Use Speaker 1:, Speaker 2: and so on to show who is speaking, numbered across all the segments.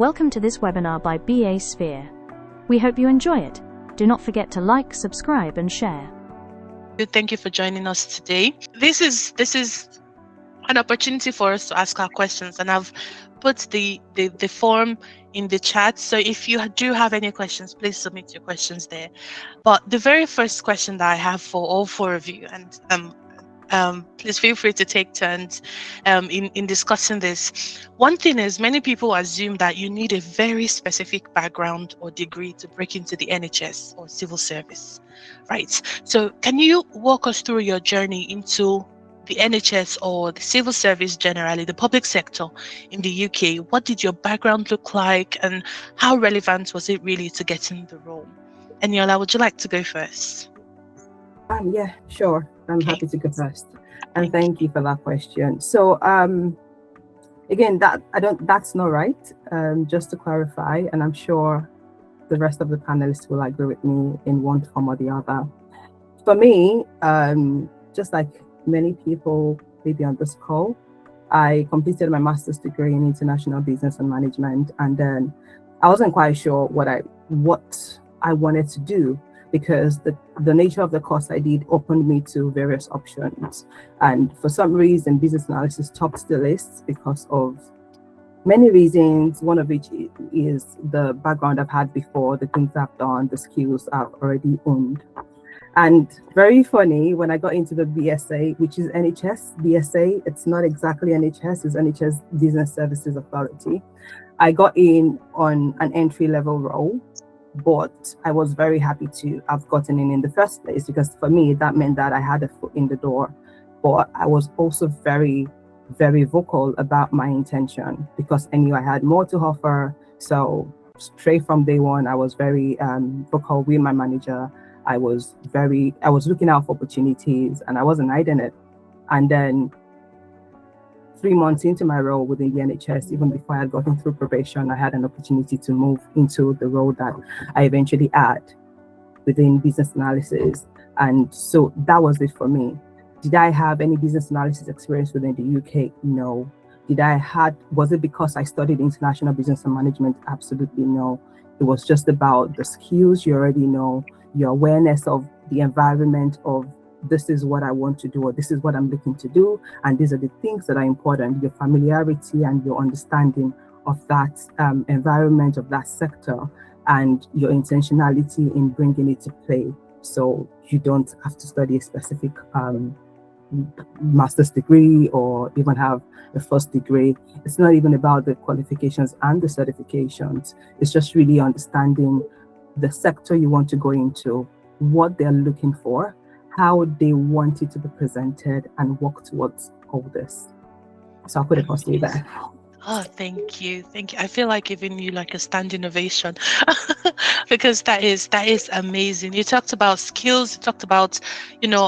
Speaker 1: Welcome to this webinar by BA Sphere. We hope you enjoy it. Do not forget to like, subscribe and share.
Speaker 2: Thank you for joining us today. This is an opportunity for us to ask our questions, and I've put the form in the chat. So if you do have any questions, please submit your questions there. But the very first question that I have for all four of you, and please feel free to take turns in discussing this. One thing is, many people assume that you need a very specific background or degree to break into the NHS or civil service, right? So can you walk us through your journey into the NHS or the civil service generally, the public sector in the UK? What did your background look like, and how relevant was it really to getting the role? Eniola, would you like to go first?
Speaker 3: Yeah, sure. I'm happy to go first. And thank you for that question. So again, that's not right. Just to clarify, and I'm sure the rest of the panelists will agree with me in one form or the other. For me, just like many people maybe on this call, I completed my master's degree in international business and management, and then I wasn't quite sure what I wanted to do, because the nature of the course I did opened me to various options. And for some reason, business analysis topped the list because of many reasons, one of which is the background I've had before, the things I've done, the skills I've already owned. And very funny, when I got into the BSA, which is NHS, BSA, it's not exactly NHS, it's NHS Business Services Authority. I got in on an entry-level role, but I was very happy to have gotten in the first place, because for me, that meant that I had a foot in the door. But I was also very, very vocal about my intention, because I knew I had more to offer. So straight from day one, I was very vocal with my manager. I was looking out for opportunities, and I wasn't hiding it. And then 3 months into my role within the NHS, even before I had gotten through probation, I had an opportunity to move into the role that I eventually had within business analysis. And so that was it for me. Did I have any business analysis experience within the UK? No. Was it because I studied international business and management? Absolutely no. It was just about the skills you already know, your awareness of the environment of, this is what I want to do, or this is what I'm looking to do, and these are the things that are important, your familiarity and your understanding of that environment, of that sector, and your intentionality in bringing it to play. So you don't have to study a specific master's degree or even have a first degree. It's not even about the qualifications and the certifications. It's just really understanding the sector you want to go into, what they're looking for, how they want it to be presented, and work towards all this. So I'll put it possibly there.
Speaker 2: Oh, thank you. I feel like giving you like a standing ovation because that is amazing. You talked about skills, you talked about,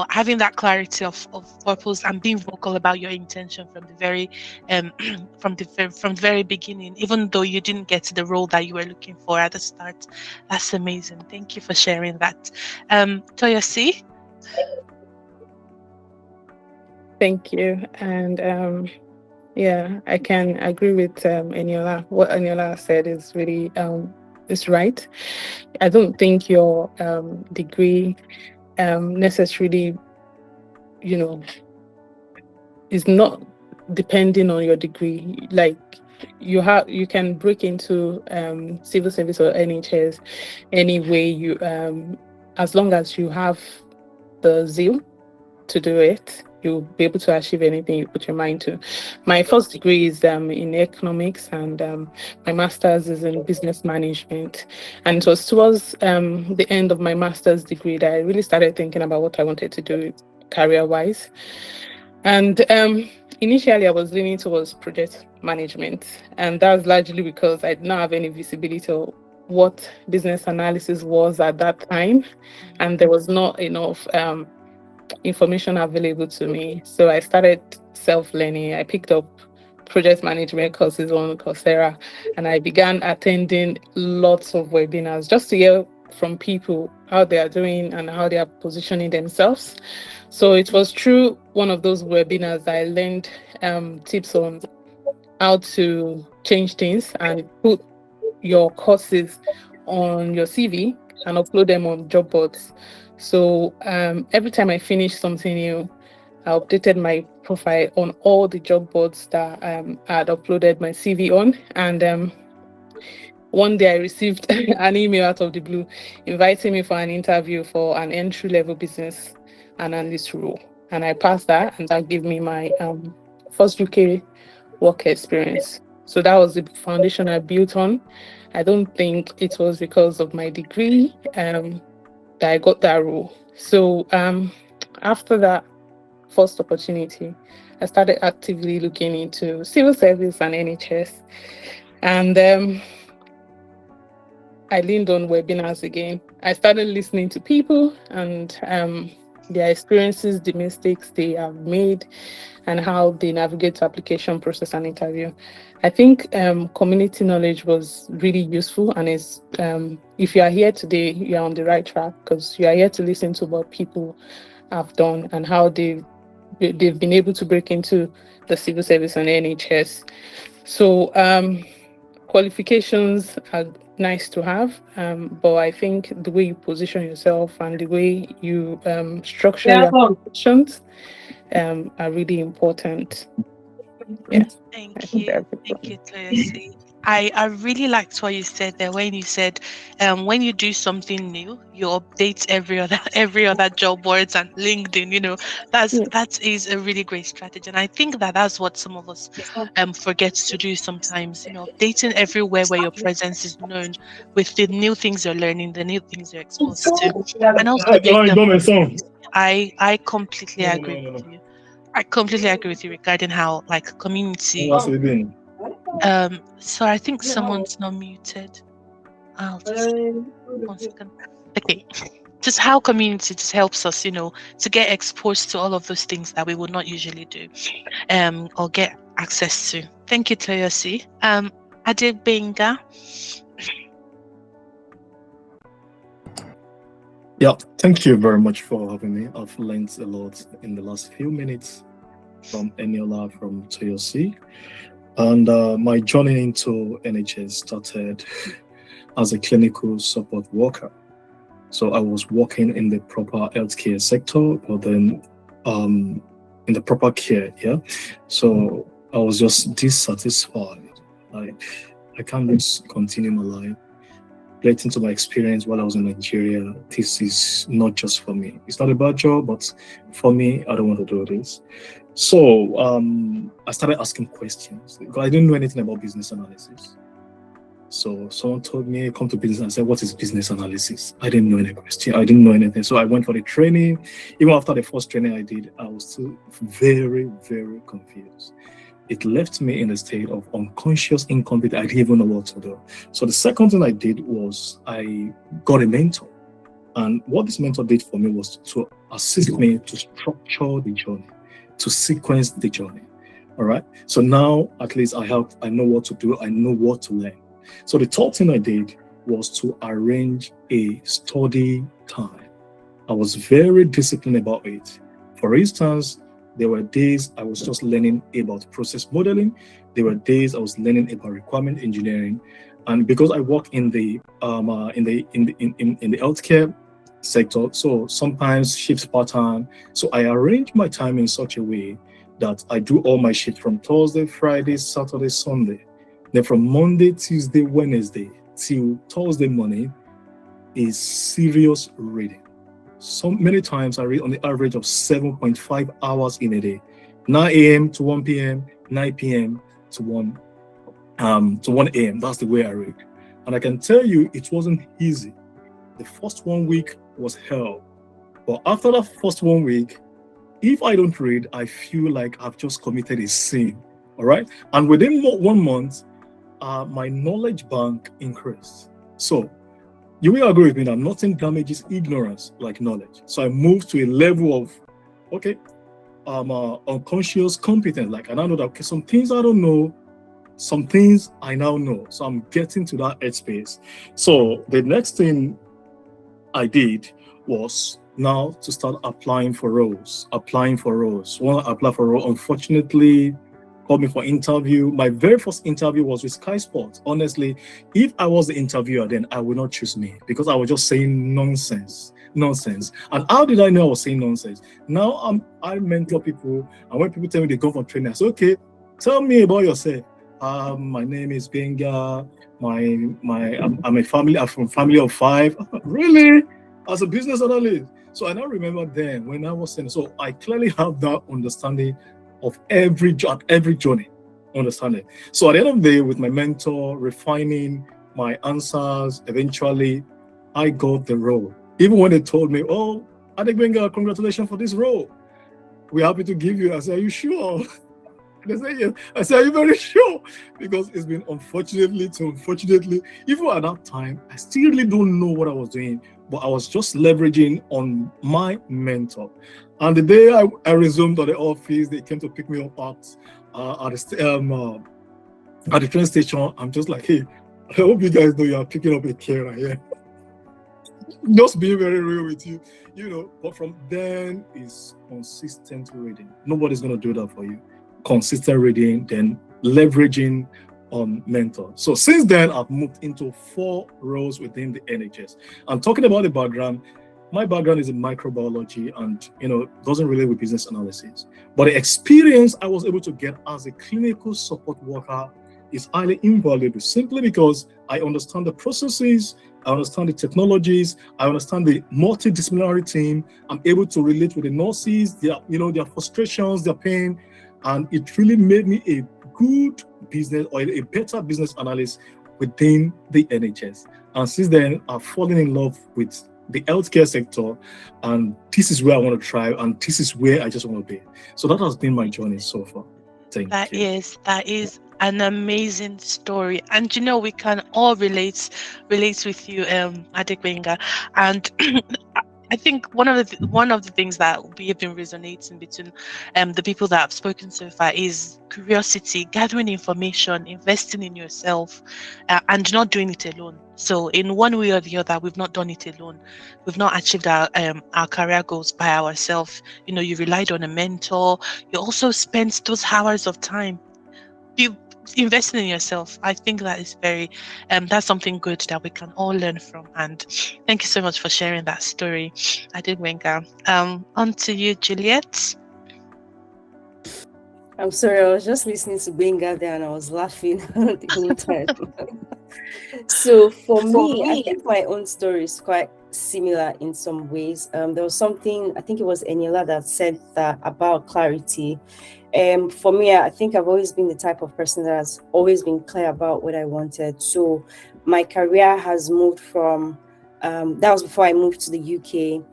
Speaker 2: having that clarity of purpose and being vocal about your intention from the very from the very beginning, even though you didn't get to the role that you were looking for at the start. That's amazing. Thank you for sharing that. Toyosi?
Speaker 4: Thank you. And yeah, I can agree with Eniola. What Eniola said is really is right. I don't think your degree necessarily, is not depending on your degree. Like you can break into civil service or NHS any way you as long as you have the zeal to do it, you'll be able to achieve anything you put your mind to. My first degree is in economics, and my master's is in business management. And it was towards the end of my master's degree that I really started thinking about what I wanted to do career-wise. And initially, I was leaning towards project management, and that's largely because I did not have any visibility of what business analysis was at that time, and there was not enough information available to me. So I started self-learning. I picked up project management courses on Coursera, and I began attending lots of webinars just to hear from people how they are doing and how they are positioning themselves. So it was through one of those webinars that I learned tips on how to change things and put your courses on your CV and upload them on job boards. So every time I finish something new, I updated my profile on all the job boards that I had uploaded my CV on. And one day I received an email out of the blue inviting me for an interview for an entry-level business analyst role. And I passed that, and that gave me my first UK work experience. So that was the foundation I built on. I don't think it was because of my degree that I got that role. So after that first opportunity, I started actively looking into civil service and NHS. And I leaned on webinars again. I started listening to people and their experiences, the mistakes they have made, and how they navigate the application process and interview. I think community knowledge was really useful, and is if you are here today, you are on the right track, because you are here to listen to what people have done and how they've been able to break into the civil service and NHS. So qualifications are nice to have, but I think the way you position yourself and the way you structure your applications are really important. Yeah.
Speaker 2: Thank you, Toyosi. I really liked what you said there when you said when you do something new, you update every other job boards and LinkedIn. That is a really great strategy, and I think that's what some of us forget to do sometimes. Updating everywhere where your presence is known with the new things you're learning, the new things you're exposed to, and also I completely agree with you. I completely agree with you regarding how community. So I think someone's not muted. I'll just 1 second. Okay. Just how community just helps us, to get exposed to all of those things that we would not usually do, or get access to. Thank you, Toyosi. Adebenga.
Speaker 5: Yeah, thank you very much for having me. I've learned a lot in the last few minutes from Eniola, from Toyosi. And my journey into NHS started as a clinical support worker. So I was working in the proper healthcare sector, but then in the proper care, yeah. So I was just dissatisfied. I can't just continue my life. Relating to my experience while I was in Nigeria, this is not just for me. It's not a bad job, but for me, I don't want to do this. So I started asking questions because I didn't know anything about business analysis. So someone told me, come to business. I said, what is business analysis? I didn't know any question. I didn't know anything. So I went for the training. Even after the first training I did, I was still very, very confused. It left me in a state of unconscious incompetence. I didn't even know what to do. So the second thing I did was I got a mentor. And what this mentor did for me was to assist me to structure the journey, to sequence the journey. All right. So now at least I know what to do. I know what to learn. So the third thing I did was to arrange a study time. I was very disciplined about it. For instance, there were days I was just learning about process modeling. There were days I was learning about requirement engineering, and because I work in the healthcare sector, so sometimes shift pattern. So I arrange my time in such a way that I do all my shifts from Thursday, Friday, Saturday, Sunday. Then from Monday, Tuesday, Wednesday till Thursday morning is serious reading. So many times I read on the average of 7.5 hours in a day, 9 a.m. to 1 p.m., 9 p.m. to 1 a.m. That's the way I read. And I can tell you it wasn't easy. The first 1 week was hell. But after that first 1 week, if I don't read, I feel like I've just committed a sin. All right. And within 1 month, my knowledge bank increased. So you will agree with me that nothing damages ignorance like knowledge. So I moved to a level of, unconscious competence. Like I now know that, okay, some things I don't know, some things I now know. So I'm getting to that headspace. So the next thing I did was now to start applying for roles. When I apply for a role, unfortunately, called me for interview. My very first interview was with Sky Sports. Honestly, if I was the interviewer, then I would not choose me because I was just saying nonsense. And how did I know I was saying nonsense? Now I mentor people, and when people tell me they go for training, I say, okay, tell me about yourself. My name is Benga. I'm from family of 5. Really? As a business analyst. So I now remember then when I was saying, so I clearly have that understanding of every journey, understanding. So at the end of the day, with my mentor, refining my answers, eventually I got the role. Even when they told me, oh, Adegbenga, congratulations for this role. We're happy to give you. I said, are you sure? They say yes. I said, are you very sure? Because it's been unfortunately, even at that time, I still really don't know what I was doing, but I was just leveraging on my mentor. And the day I resumed at the office, they came to pick me up at the train station. I'm just like, hey, I hope you guys know you are picking up a carer here. Just being very real with you, but from then is consistent reading. Nobody's going to do that for you. Consistent reading, then leveraging on mentor. So since then, I've moved into 4 roles within the NHS. And talking about the background, my background is in microbiology and, doesn't relate with business analysis. But the experience I was able to get as a clinical support worker is highly invaluable simply because I understand the processes, I understand the technologies, I understand the multidisciplinary team. I'm able to relate with the nurses, their frustrations, their pain, and it really made me a good business or a better business analyst within the NHS. And since then, I've fallen in love with the healthcare sector, and this is where I want to try, and this is where I just want to be. So that has been my journey so far. Thank you.
Speaker 2: That is an amazing story, and we can all relate with you, Adegbenga. And I think one of the things that we have been resonating between the people that have spoken so far is curiosity, gathering information, investing in yourself, and not doing it alone. So in one way or the other, we've not done it alone. We've not achieved our career goals by ourselves. You relied on a mentor. You also spent those hours of time investing in yourself. I think that is very that's something good that we can all learn from. And thank you so much for sharing that story, Adegbenga. On to you, Juliet.
Speaker 6: I'm sorry, I was just listening to Benga there and I was laughing the whole time. So for me, I think my own story is quite similar in some ways. There was something, I think it was Eniola that said that about clarity. For me, I think I've always been the type of person that has always been clear about what I wanted. So my career has moved from, that was before I moved to the UK.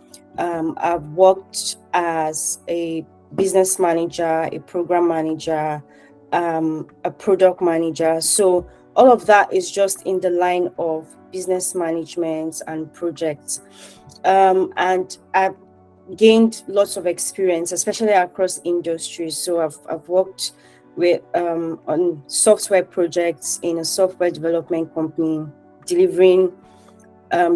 Speaker 6: I've worked as a business manager, a program manager, a product manager. So all of that is just in the line of business management and projects. And I've gained lots of experience, especially across industries. So I've worked with on software projects in a software development company, delivering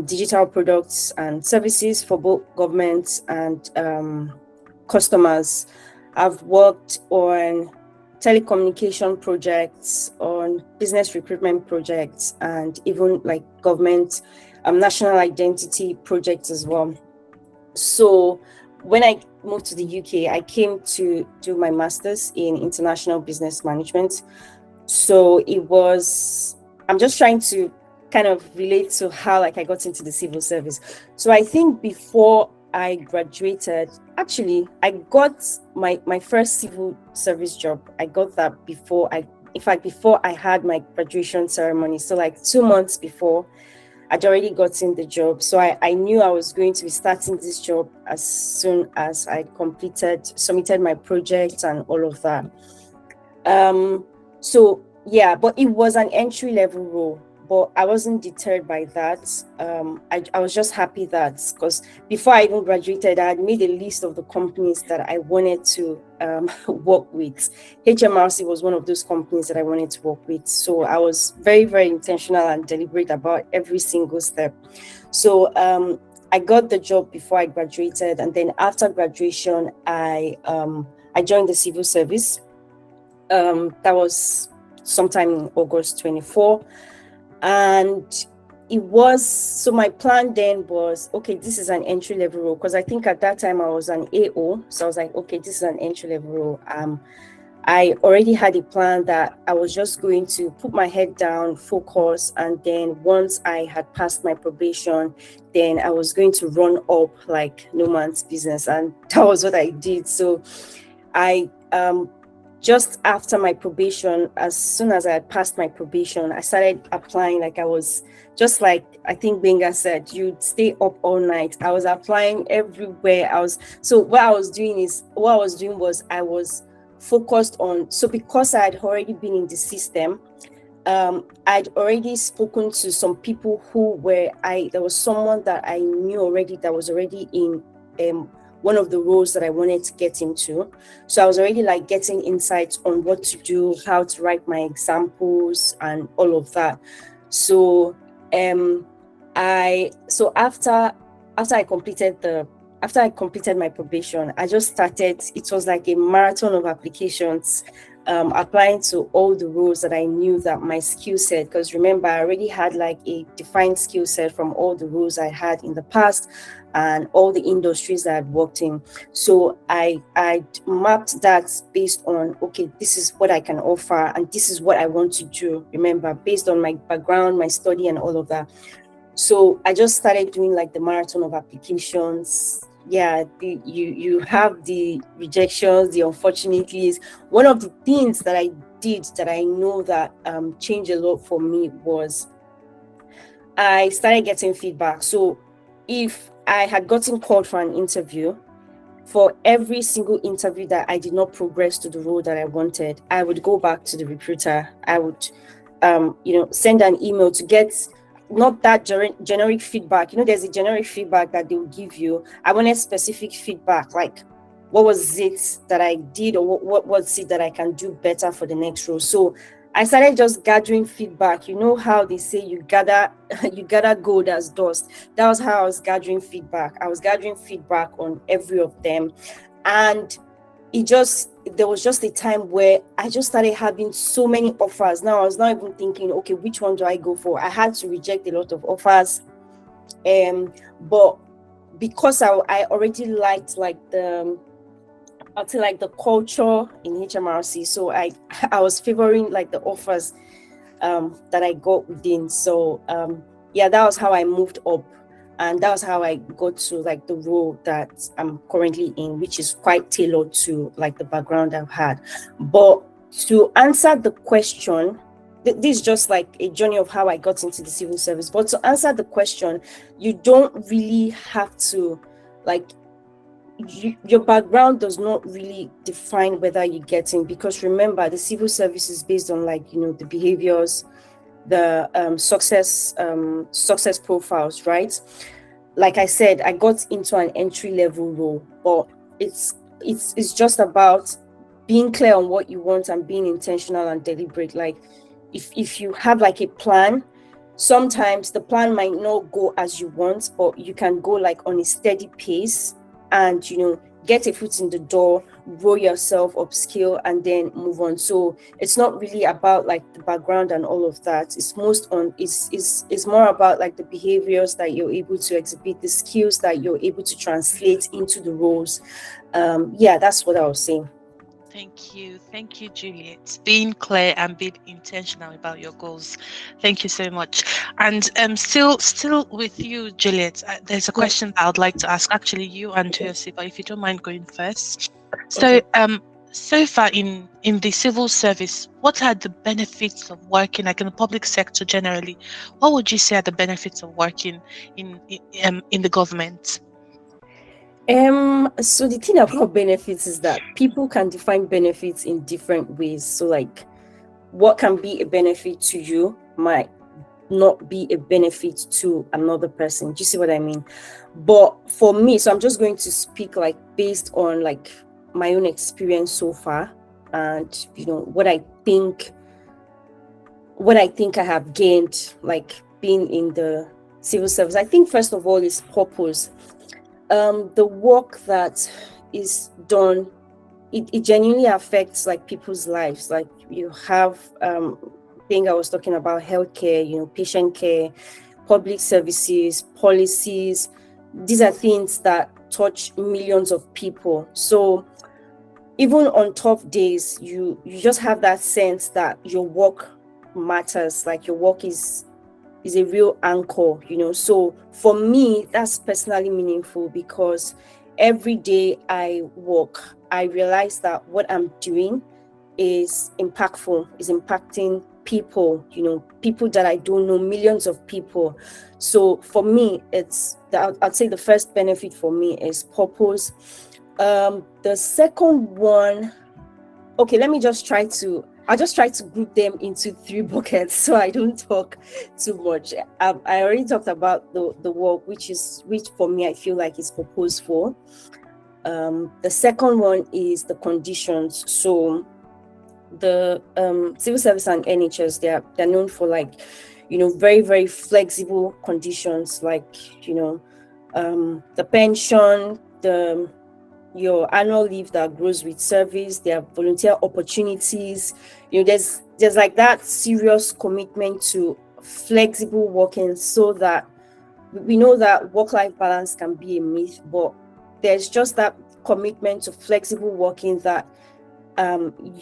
Speaker 6: digital products and services for both governments and customers. I've worked on telecommunication projects, on business recruitment projects, and even like government national identity projects as well. So when I moved to the UK, I came to do my master's in international business management. So I'm just trying to kind of relate to how I got into the civil service. So I think before I graduated, actually, I got my first civil service job. I got that before I had my graduation ceremony. So 2 months before, I'd already gotten the job. So I knew I was going to be starting this job as soon as I submitted my project and all of that. So yeah, but it was an entry level role. But I wasn't deterred by that. I was just happy that, because before I even graduated, I had made a list of the companies that I wanted to work with. HMRC was one of those companies that I wanted to work with. So I was very, very intentional and deliberate about every single step. So I got the job before I graduated. And then after graduation, I joined the civil service. That was sometime in August 24. And it was, so my plan then was, okay, this is an entry level role, because I think at that time I was an AO. So I was like, okay, this is an entry level role. I already had a plan that I was just going to put my head down, focus, and then once I had passed my probation, then I was going to run up like no man's business. And that was what I did. So I just after my probation, as soon as I had passed my probation, I started applying. Like I was just like, I think Benga said, you'd stay up all night. I was applying everywhere. What I was doing was I was focused on, so because I had already been in the system, I'd already spoken to some people there was someone that I knew already that was already in one of the roles that I wanted to get into. So I was already like getting insights on what to do, how to write my examples and all of that. So after I completed my probation, I just started, it was like a marathon of applications, applying to all the roles that I knew that my skill set, because remember, I already had like a defined skill set from all the roles I had in the past and all the industries that I'd worked in. So I mapped that based on, okay, this is what I can offer and this is what I want to do. Remember, based on my background, my study and all of that. So I just started doing like the marathon of applications. Yeah, you have the rejections, the unfortunately. One of the things that I did that I know that changed a lot for me was I started getting feedback. So if I had gotten called for an interview, for every single interview that I did not progress to the role that I wanted, I would go back to the recruiter. I would send an email to get not that generic feedback. There's a generic feedback that they will give you. I wanted specific feedback, like what was it that I did, or what was it that I can do better for the next role. So I started just gathering feedback. You know how they say you gather gold as dust. That was how I was gathering feedback. I was gathering feedback on every of them, and there was just a time where I just started having so many offers. Now I was not even thinking, okay, which one do I go for? I had to reject a lot of offers, but because I already liked like the culture in HMRC, so I was favoring like the offers that I got within. So that was how I moved up, and that was how I got to like the role that I'm currently in, which is quite tailored to like the background I've had. But to answer the question, this is just like a journey of how I got into the civil service. But to answer the question, you don't really have to like. Your background does not really define whether you get in, because remember, the civil service is based on like the behaviors, the success profiles, right? Like I said, I got into an entry level role, but it's just about being clear on what you want and being intentional and deliberate. Like if you have like a plan, sometimes the plan might not go as you want, but you can go like on a steady pace and get a foot in the door, grow yourself, upskill, and then move on. So it's not really about like the background and all of that. It's more about like the behaviors that you're able to exhibit, the skills that you're able to translate into the roles. That's what I was saying.
Speaker 2: Thank you, Juliet. Being clear and being intentional about your goals. Thank you so much. And still with you, Juliet. There's a question that I would like to ask. Actually, you and Toyosi, but if you don't mind going first. So, so far in the civil service, what are the benefits of working like in the public sector generally? What would you say are the benefits of working in the government?
Speaker 6: So the thing about benefits is that people can define benefits in different ways. So like what can be a benefit to you might not be a benefit to another person. Do you see what I mean? But for me, so I'm just going to speak like based on like my own experience so far, and what I think I have gained like being in the civil service. I think first of all is purpose. The work that is done it genuinely affects like people's lives. Like you have thing I was talking about, healthcare, you know, patient care, public services, policies. These are things that touch millions of people. So even on tough days, you just have that sense that your work matters, like your work is a real anchor, you know. So for me, that's personally meaningful, because every day I work, I realize that what I'm doing is impactful, is impacting people, you know, people that I don't know, millions of people. So for me, it's I'd say the first benefit for me is purpose. The second one, okay, I'll just try to group them into 3 buckets so I don't talk too much. I already talked about the work, which for me I feel like is purposeful. The second one is the conditions. So the civil service and NHS, they're known for, like, you know, very, very flexible conditions, like, you know, the pension, your annual leave that grows with service, there are volunteer opportunities. You know, there's like that serious commitment to flexible working, so that we know that work-life balance can be a myth, but there's just that commitment to flexible working that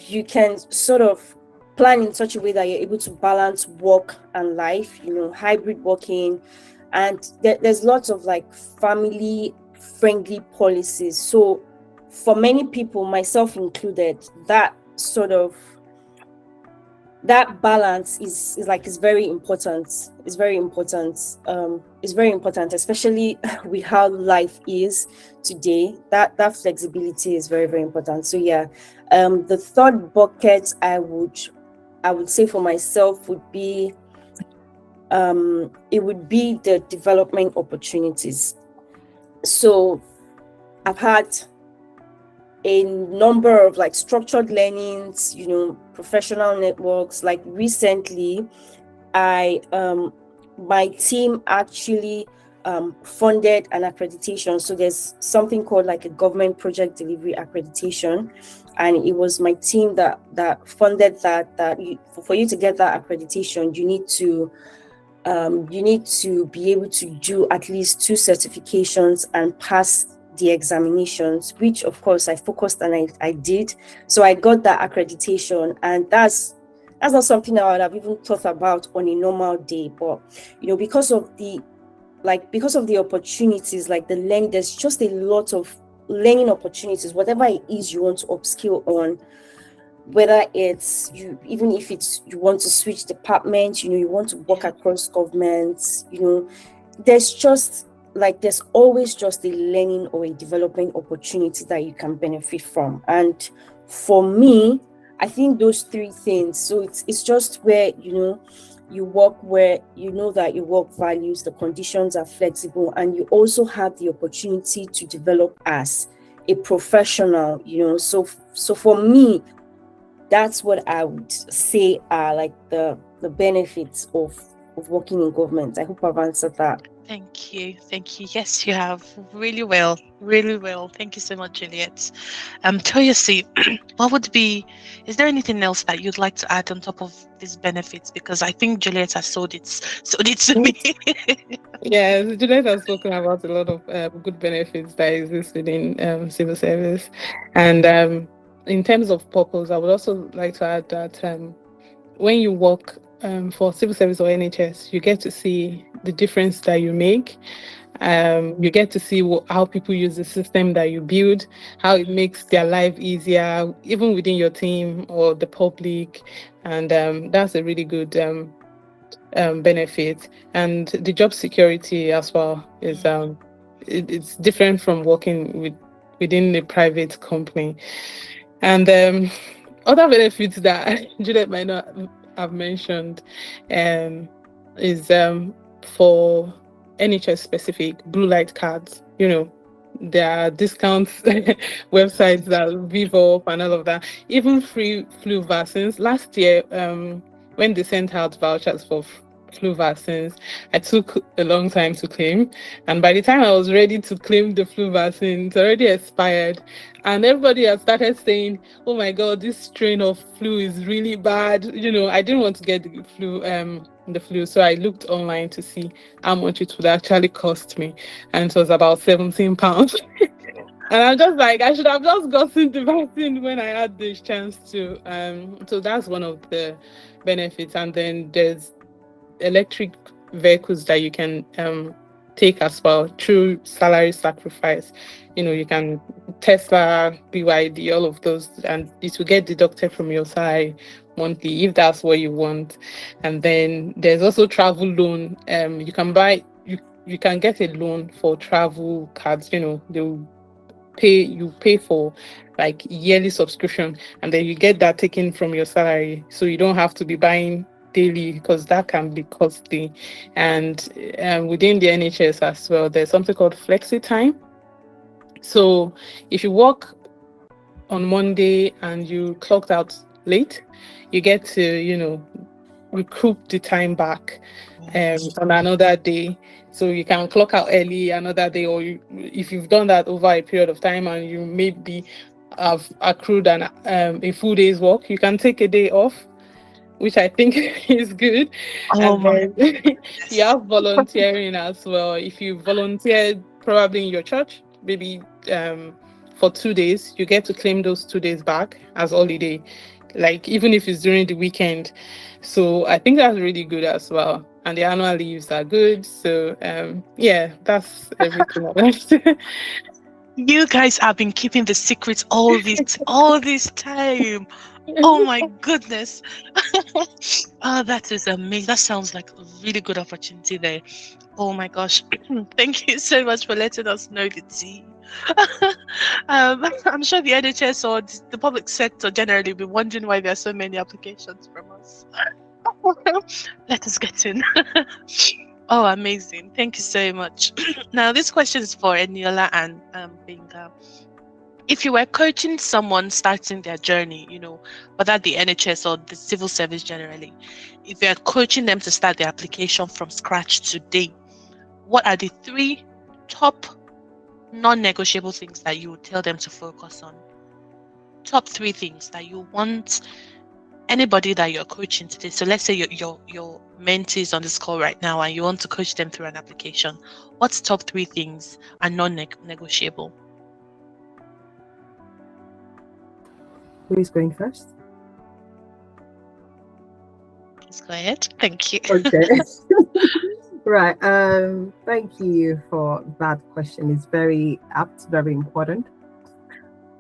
Speaker 6: you can sort of plan in such a way that you're able to balance work and life, you know, hybrid working. And there's lots of like family friendly policies. So for many people, myself included, that balance is very important. It's very important. It's very important, especially with how life is today. That flexibility is very, very important. So yeah, the third bucket I would say for myself would be it would be the development opportunities. So I've had a number of like structured learnings, you know, professional networks. Like recently, my team actually funded an accreditation. So there's something called like a government project delivery accreditation, and it was my team that funded that. For you to get that accreditation, you need to be able to do at least 2 certifications and pass the examinations, which of course I focused and I did. So I got that accreditation, and that's not something I would have even thought about on a normal day. But you know, because of the opportunities, like the learning, there's just a lot of learning opportunities, whatever it is you want to upskill on, whether it's even if it's you want to switch departments, you know, you want to work across governments, you know, there's always just a learning or a development opportunity that you can benefit from. And for me, I think those 3 things, so it's just where, you know, you work where you know that your work values, the conditions are flexible, and you also have the opportunity to develop as a professional, you know. So for me, that's what I would say are like the benefits of working in government. I hope I've answered that.
Speaker 2: Thank you. Yes, you have. Really well. Thank you so much, Juliet. Toyosi, is there anything else that you'd like to add on top of these benefits? Because I think Juliet has sold it to me.
Speaker 4: Yeah, Juliet has spoken about a lot of good benefits that exist within civil service. And in terms of purpose, I would also like to add that when you work for civil service or NHS, you get to see the difference that you make. You get to see how people use the system that you build, how it makes their life easier, even within your team or the public. And that's a really good benefit. And the job security as well is it's different from working within the private company. And other benefits that Juliet might not have mentioned is for NHS specific blue light cards. You know, there are discounts websites that Vivo and all of that, even free flu vaccines. Last year, when they sent out vouchers for flu vaccines. I took a long time to claim, and by the time I was ready to claim the flu vaccine, it's already expired. And everybody has started saying, "Oh my God, this strain of flu is really bad." I didn't want to get the flu, so I looked online to see how much it would actually cost me, and it was about £17. And I'm just like, I should have just gotten the vaccine when I had the chance to. So that's one of the benefits. And then there's electric vehicles that you can take as well through salary sacrifice. You can Tesla, BYD, all of those, and it will get deducted from your salary monthly if that's what you want. And then there's also travel loan. You can get a loan for travel cards. They'll pay for like yearly subscription, and then you get that taken from your salary, so you don't have to be buying daily because that can be costly. And within the NHS as well, there's something called flexi time. So if you work on Monday and you clocked out late, you get to recoup the time back on another day. So you can clock out early another day, or if you've done that over a period of time and you maybe have accrued a full day's work, you can take a day off, which I think is good. And then you have volunteering as well. If you volunteer probably in your church, maybe for 2 days, you get to claim those 2 days back as holiday, like even if it's during the weekend. So I think that's really good as well. And the annual leaves are good. So that's everything about it.
Speaker 2: You guys have been keeping the secrets all this time. Oh my goodness. Oh, that is amazing. That sounds like a really good opportunity there. Oh my gosh. Thank you so much for letting us know the tea. I'm sure the NHS or the public sector generally will be wondering why there are so many applications from us. Let us get in. Oh, amazing. Thank you so much. Now, this question is for Eniola and Benga. If you were coaching someone starting their journey, whether the NHS or the civil service generally, if you're coaching them to start their application from scratch today, what are the 3 top non-negotiable things that you would tell them to focus on? Top 3 things that you want anybody that you're coaching today. So let's say your mentees on this call right now and you want to coach them through an application. What's top 3 things are non-negotiable?
Speaker 3: Who is going first?
Speaker 2: Please go ahead. Thank you.
Speaker 3: Okay. Right. Thank you for that question. It's very apt, very important.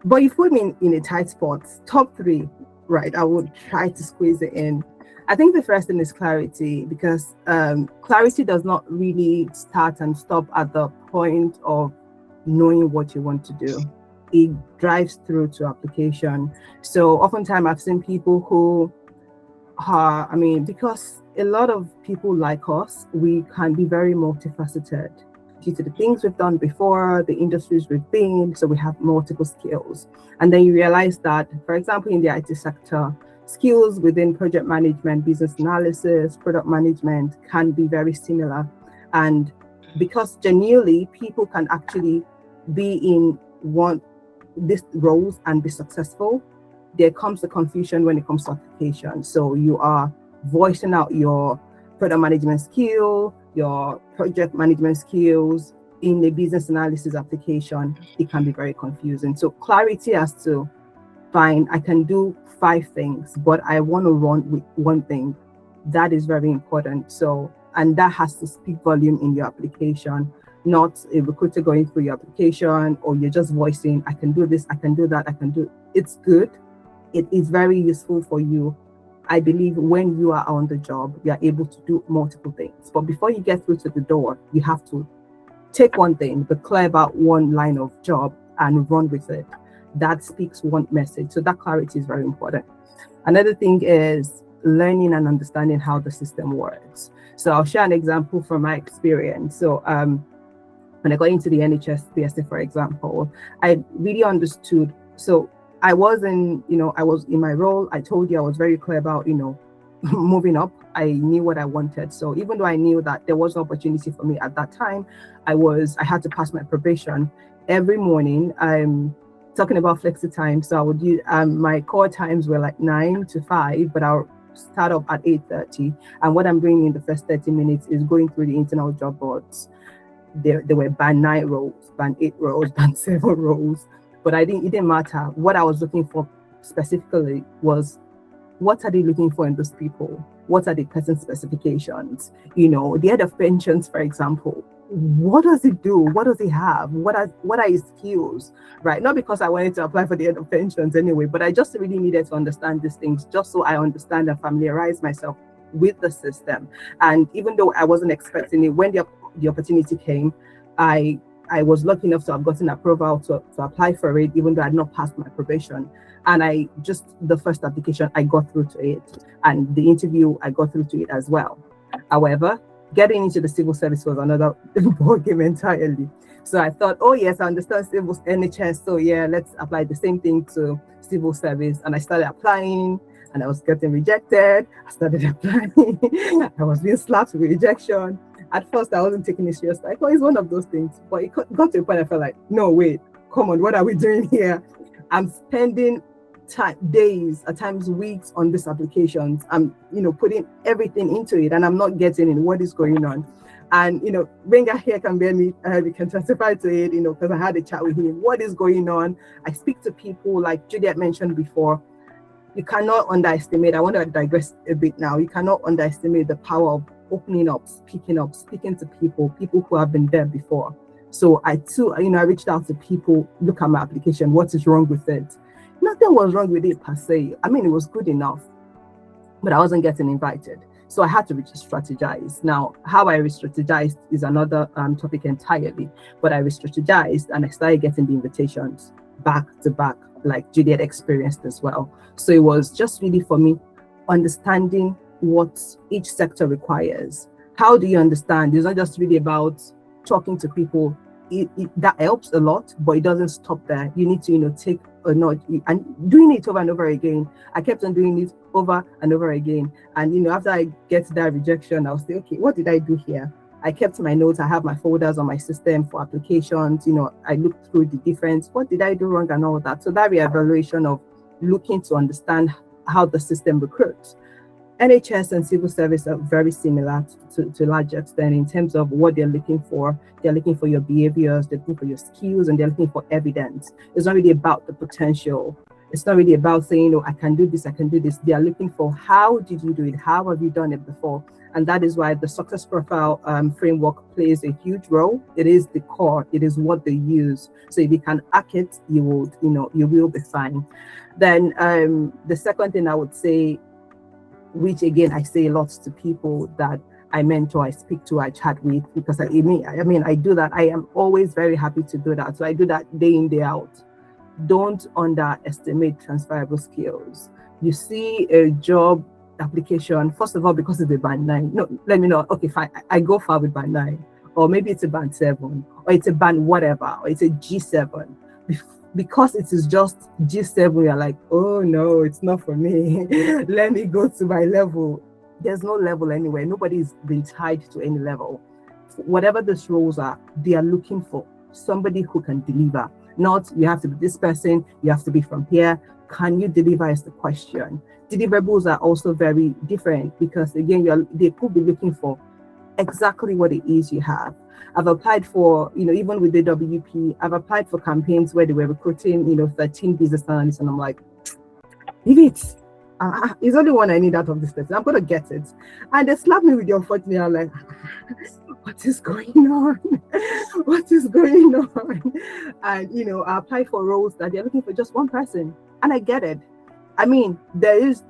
Speaker 3: But you put me in a tight spot. Top 3, right? I would try to squeeze it in. I think the first thing is clarity, because clarity does not really start and stop at the point of knowing what you want to do. It drives through to application. So oftentimes I've seen people who are, because a lot of people like us, we can be very multifaceted due to the things we've done before, the industries we've been, so we have multiple skills. And then you realize that, for example, in the IT sector, skills within project management, business analysis, product management can be very similar. And because genuinely people can actually be in these roles and be successful, there comes the confusion when it comes to application. So you are voicing out your product management skill, your project management skills in a business analysis application. It can be very confusing. So clarity as to, fine, I can do 5 things, but I want to run with one thing. That is very important. So, and that has to speak volume in your application, not a recruiter going through your application, or you're just voicing, I can do this, I can do that, I can do. It's good. It is very useful for you. I believe when you are on the job, you are able to do multiple things. But before you get through to the door, you have to take one thing, be clear about one line of job and run with it. That speaks one message. So that clarity is very important. Another thing is learning and understanding how the system works. So I'll share an example from my experience. So when I got into the NHS BSc, for example, I really understood. So I was in my role. I told you I was very clear about, moving up. I knew what I wanted. So even though I knew that there was no opportunity for me at that time, I had to pass my probation. Every morning, I'm talking about flexi time. So I would use, my core times were like 9 to 5, but I'll start up at 8:30. And what I'm doing in the first 30 minutes is going through the internal job boards. There were band 9 roles, band 8 roles, band 7 roles, but it didn't matter. What I was looking for specifically was, what are they looking for in those people? What are the person specifications? The head of pensions, for example, what does it do? What does he have? What are his skills? Right? Not because I wanted to apply for the head of pensions anyway, but I just really needed to understand these things, just so I understand and familiarize myself with the system. And even though I wasn't expecting it, when the opportunity came, I was lucky enough to have gotten approval to apply for it, even though I had not passed my probation. And the first application, I got through to it. And the interview, I got through to it as well. However, getting into the civil service was another ball game entirely. So I thought, oh yes, I understand civil NHS. So yeah, let's apply the same thing to civil service. And I started applying, and I was getting rejected. I started applying. I was being slapped with rejection. At first, I wasn't taking it serious. Like, oh, it's one of those things. But it got to a point I felt like, no, wait, come on, what are we doing here? I'm spending days, at times weeks on these applications. I'm, putting everything into it, and I'm not getting in. What is going on? And, Benga here can bear me, we can testify to it, because I had a chat with him. What is going on? I speak to people, like Juliet mentioned before. You cannot underestimate, I want to digress a bit now. You cannot underestimate the power of opening up, speaking to people who have been there before. So I too, I reached out to people, look at my application, what is wrong with it? Nothing was wrong with it per se. I mean, it was good enough, but I wasn't getting invited. So I had to re-strategize. Now, how I re-strategized is another topic entirely, but I re-strategized and I started getting the invitations back to back, like Juliet experienced as well. So it was just really for me understanding what each sector requires. How do you understand? It's not just really about talking to people. That helps a lot, but it doesn't stop there. You need to, take a note and doing it over and over again. I kept on doing it over and over again. And, after I get that rejection, I'll say, okay, what did I do here? I kept my notes. I have my folders on my system for applications. I looked through the difference. What did I do wrong and all that? So that reevaluation of looking to understand how the system recruits. NHS and civil service are very similar to a large extent in terms of what they're looking for. They're looking for your behaviors, they're looking for your skills, and they're looking for evidence. It's not really about the potential. It's not really about saying, I can do this, I can do this. They are looking for, how did you do it? How have you done it before? And that is why the success profile framework plays a huge role. It is the core. It is what they use. So if you can hack it, you will be fine. Then the second thing I would say, which again, I say a lot to people that I mentor, I speak to, I chat with, because I do that. I am always very happy to do that. So I do that day in, day out. Don't underestimate transferable skills. You see a job application, first of all, because it's a band 9. No, let me know. Okay, fine. I go far with band 9, or maybe it's a band 7, or it's a band whatever, or it's a G7. Because it is just G7, you're like, oh no, it's not for me. Let me go to my level. There's no level anywhere. Nobody's been tied to any level. Whatever these roles are, they are looking for somebody who can deliver. Not, you have to be this person, you have to be from here. Can you deliver is the question. Deliverables are also very different, because again, they could be looking for exactly what it is you have. I've applied for, even with the WP, I've applied for campaigns where they were recruiting, 13 business analysts, and I'm like, leave it. It's only one I need out of this person. I'm going to get it. And they slapped me with the unfortunate. I'm like, what is going on? What is going on? And, I applied for roles that they're looking for just one person. And I get it. There is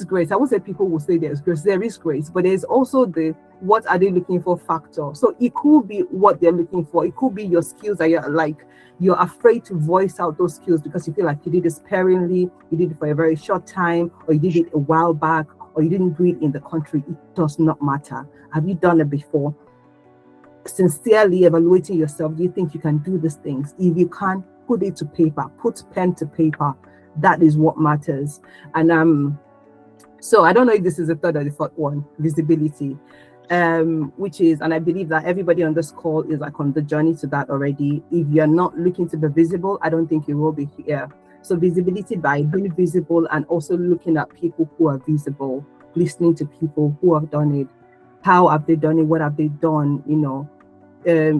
Speaker 3: grace. I won't say people will say there's grace. There is grace, but there's also the what are they looking for factor. So it could be what they're looking for. It could be your skills that you're afraid to voice out those skills because you feel like you did it sparingly, you did it for a very short time, or you did it a while back, or you didn't do it in the country. It does not matter. Have you done it before? Sincerely evaluating yourself. Do you think you can do these things? If you can, put it to paper. Put pen to paper. That is what matters. And So I don't know if this is the third or the fourth one, visibility, which is, and I believe that everybody on this call is like on the journey to that already. If you're not looking to be visible, I don't think you will be here. So visibility by being visible and also looking at people who are visible, listening to people who have done it. How have they done it? What have they done? You know,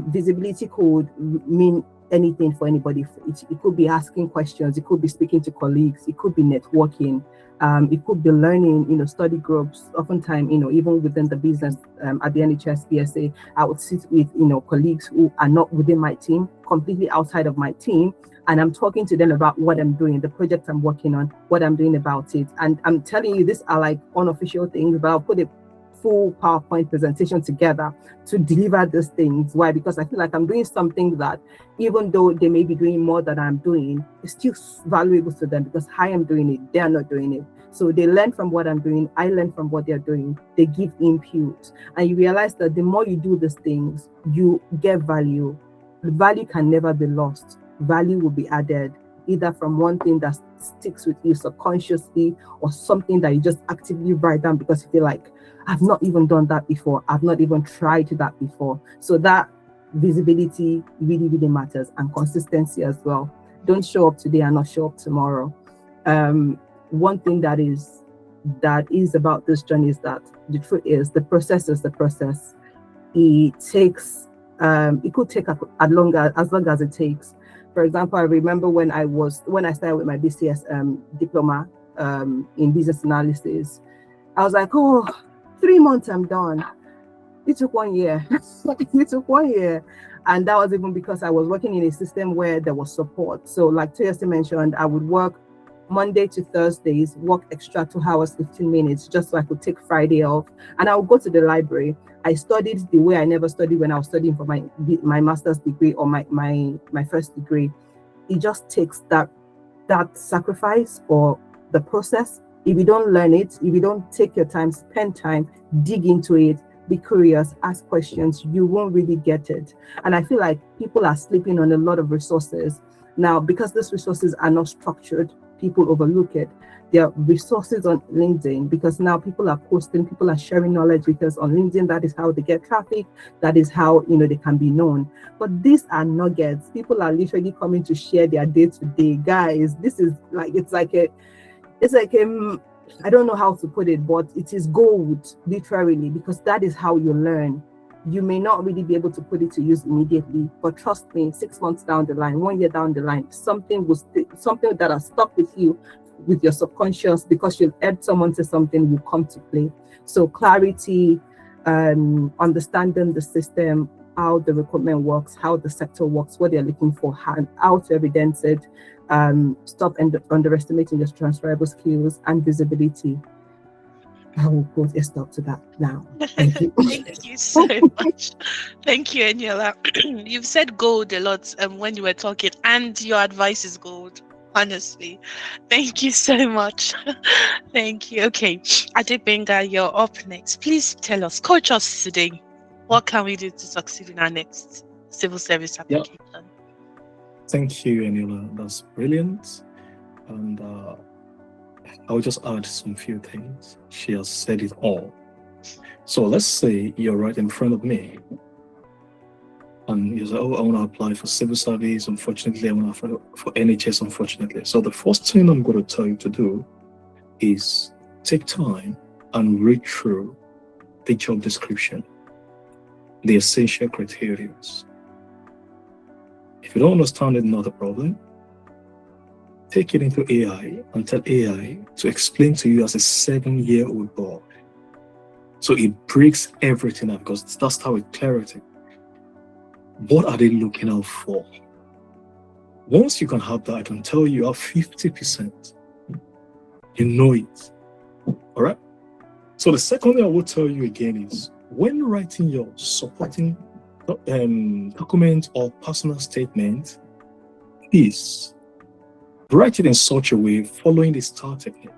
Speaker 3: visibility could mean anything for anybody. It could be asking questions. It could be speaking to colleagues. It could be networking. It could be learning, you know, study groups. Oftentimes, you know, even within the business at the NHS, BSA, I would sit with, you know, colleagues who are not within my team, completely outside of my team. And I'm talking to them about what I'm doing, the project I'm working on, what I'm doing about it. And I'm telling you, these are like unofficial things, but I'll put a full PowerPoint presentation together to deliver these things. Why? Because I feel like I'm doing something that, even though they may be doing more than I'm doing, it's still valuable to them because I am doing it, they're not doing it. So they learn from what I'm doing, I learn from what they're doing, they give input. And you realize that the more you do these things, you get value. The value can never be lost. Value will be added, either from one thing that sticks with you subconsciously or something that you just actively write down because you feel like, I've not even done that before. I've not even tried that before. So that visibility really, really matters, and consistency as well. Don't show up today and not show up tomorrow. One thing that is about this journey is that the truth is the process is the process. It takes, it could take as long as it takes. For example, I remember when I started with my BCS diploma in business analysis, I was like, oh, 3 months, I'm done. It took 1 year. It took 1 year. And that was even because I was working in a system where there was support. So like Toyosi mentioned, I would work Monday to Thursdays, work extra 2 hours, 15 minutes, just so I could take Friday off. And I would go to the library. I studied the way I never studied when I was studying for my master's degree or my first degree. It just takes that sacrifice or the process. If you don't learn it, if you don't take your time, spend time, dig into it, be curious, ask questions, you won't really get it. And I feel like people are sleeping on a lot of resources. Now, because these resources are not structured, people overlook it. There are resources on LinkedIn because now people are posting, people are sharing knowledge because on LinkedIn, that is how they get traffic. That is how, you know, they can be known. But these are nuggets. People are literally coming to share their day-to-day. Guys, this is like, it's like I don't know how to put it, but it is gold, literally, because that is how you learn. You may not really be able to put it to use immediately, but trust me, 6 months down the line, 1 year down the line, something that has stuck with you, with your subconscious, because you've heard someone say something, will come to play. So clarity, understanding the system, how the recruitment works, how the sector works, what they're looking for, how to evidence it, stop underestimating your transferable skills and visibility. I will put a stop to that now. Thank you.
Speaker 2: Thank you so much. Thank you, Eniola. You've said gold a lot when you were talking, and your advice is gold, honestly. Thank you so much. Thank you. Okay, Adebenga, you're up next. Please tell us, coach us today. What can we do to succeed in our next civil service application?
Speaker 5: Yep. Thank you, Eniola. That's brilliant. And I'll just add some few things. She has said it all. So let's say you're right in front of me and you say, oh, I want to apply for civil service. Unfortunately, I want to apply for NHS, unfortunately. So the first thing I'm going to tell you to do is take time and read through the job description, the essential criteria. If you don't understand it, not a problem. Take it into AI and tell AI to explain to you as a 7-year-old boy. So it breaks everything up because that's how it clarity. What are they looking out for? Once you can have that, I can tell you have 50%. You know it. All right? So the second thing I will tell you again is when writing your supporting document or personal statement, please write it in such a way following the STAR technique,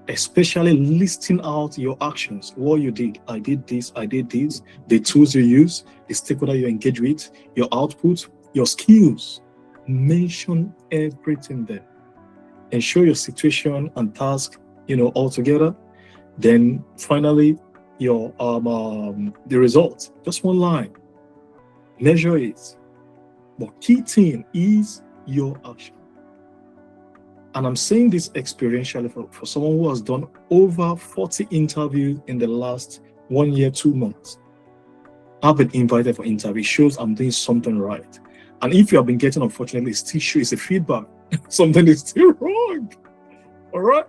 Speaker 5: especially listing out your actions, what you did. I did this, the tools you use, the stakeholder you engage with, your output, your skills. Mention everything there. Ensure your situation and task all together. Then finally, your the result, just one line. Measure it. But key thing is your action. And I'm saying this experientially for someone who has done over 40 interviews in the last 1 year, 2 months. I've been invited for interview. It shows I'm doing something right. And if you have been getting, unfortunately, still show it's a feedback. Something is still wrong. All right.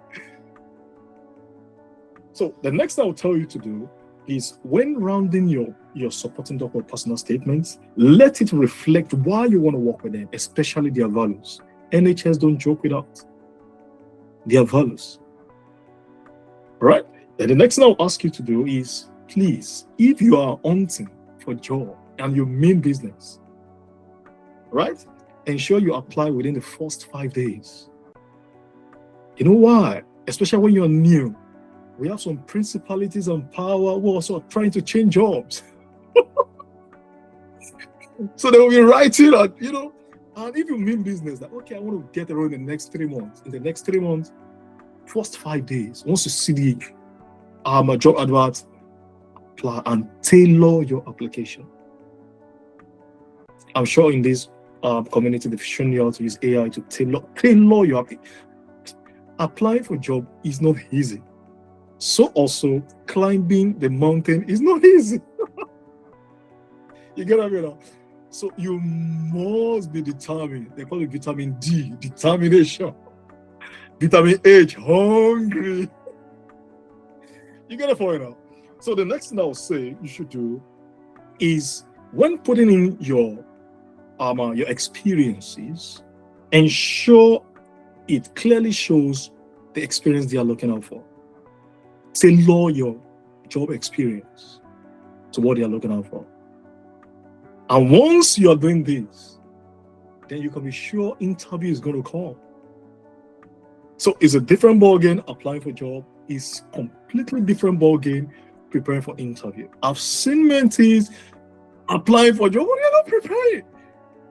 Speaker 5: So the next thing I'll tell you to do is when rounding your supporting document personal statements, let it reflect why you want to work with them, especially their values. NHS don't joke with that. Their values. Right? Then the next thing I'll ask you to do is, please, if you are hunting for a job and you mean business, right? Ensure you apply within the first 5 days. You know why? Especially when you're new. We have some principalities and power who are also trying to change jobs. So they will be writing that, and if you mean business, that, okay, I want to get around in the next 3 months. In the next 3 months, first 5 days, once you see the job advert, apply and tailor your application. I'm sure in this community, they've shown you how to use AI to tailor your application. Applying for a job is not easy. So also, climbing the mountain is not easy. You get what I mean? So you must be determined. They call it vitamin D, determination. Vitamin H, hungry. You get it for it now. So the next thing I will say you should do is when putting in your experiences, ensure it clearly shows the experience they are looking out for. Tailor your job experience to what they are looking out for. And once you are doing this, then you can be sure interview is going to come. So it's a different ballgame. Applying for a job is completely different ballgame. Preparing for interview. I've seen mentees applying for a job, but they're not preparing.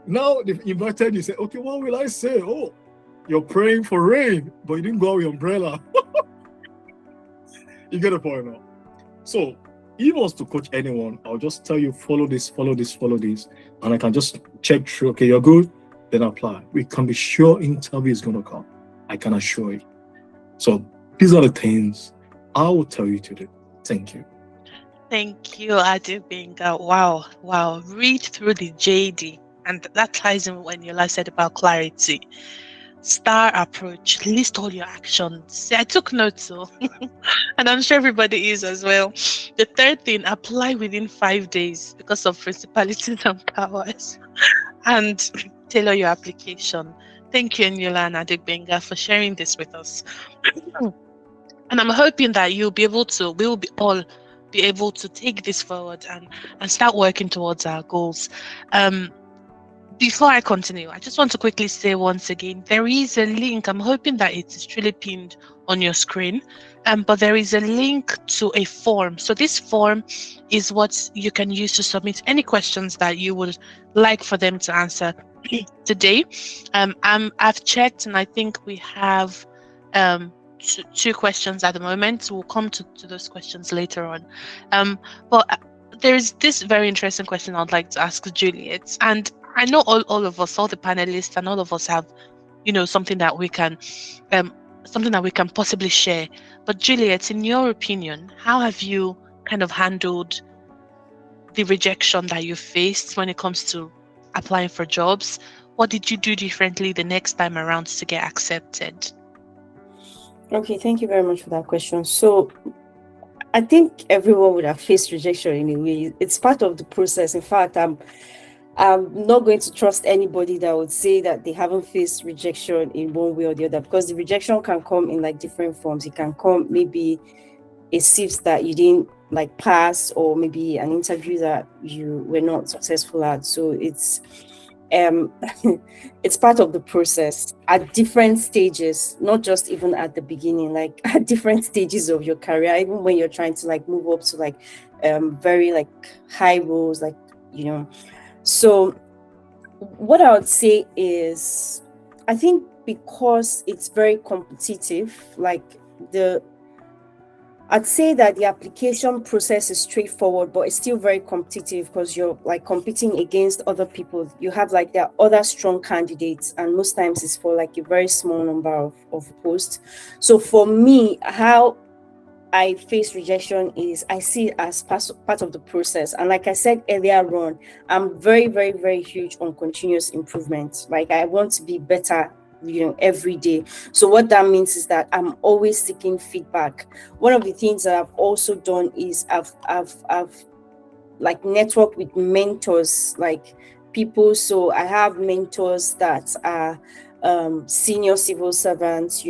Speaker 5: Now they've invited you, say, okay, what will I say? Oh, you're praying for rain, but you didn't go out with your umbrella. You get the point now. So if you want to coach anyone, I'll just tell you, follow this, and I can just check through, okay, you're good, then apply. We can be sure interview is going to come. I can assure you. So these are the things I will tell you to do. Thank you.
Speaker 2: Thank you, Adebinga. Wow. Read through the JD, and that ties in when you last said about clarity. STAR approach, list all your actions. I took notes, so and I'm sure everybody is as well. The third thing, apply within 5 days because of principalities and powers, and tailor your application. Thank you, Eniola and Adebinga, for sharing this with us. And I'm hoping that we'll all be able to take this forward and start working towards our goals. Before I continue, I just want to quickly say once again, there is a link. I'm hoping that it is truly pinned on your screen, but there is a link to a form. So this form is what you can use to submit any questions that you would like for them to answer today. I've checked, and I think we have two questions at the moment. We'll come to those questions later on. But there's this very interesting question I'd like to ask Juliet, and I know all of us, all the panelists, and all of us have, something that we can possibly share. But Juliet, in your opinion, how have you kind of handled the rejection that you faced when it comes to applying for jobs? What did you do differently the next time around to get accepted?
Speaker 6: Okay, thank you very much for that question. So I think everyone would have faced rejection in a way. It's part of the process. In fact, I'm not going to trust anybody that would say that they haven't faced rejection in one way or the other, because the rejection can come in like different forms. It can come maybe a SIFT that you didn't pass, or maybe an interview that you were not successful at. So it's it's part of the process at different stages, not just even at the beginning, at different stages of your career, even when you're trying to move up to very high roles, So what I would say is, I think because it's very competitive, I'd say that the application process is straightforward, but it's still very competitive because you're like competing against other people. You have like there are other strong candidates, and most times it's for like a very small number of posts. So for me, how I face rejection is I see it as part of the process. And like I said earlier on, I'm very, very, very huge on continuous improvement. Like I want to be better, every day. So what that means is that I'm always seeking feedback. One of the things that I've also done is I've like networked with mentors, like people. So I have mentors that are senior civil servants,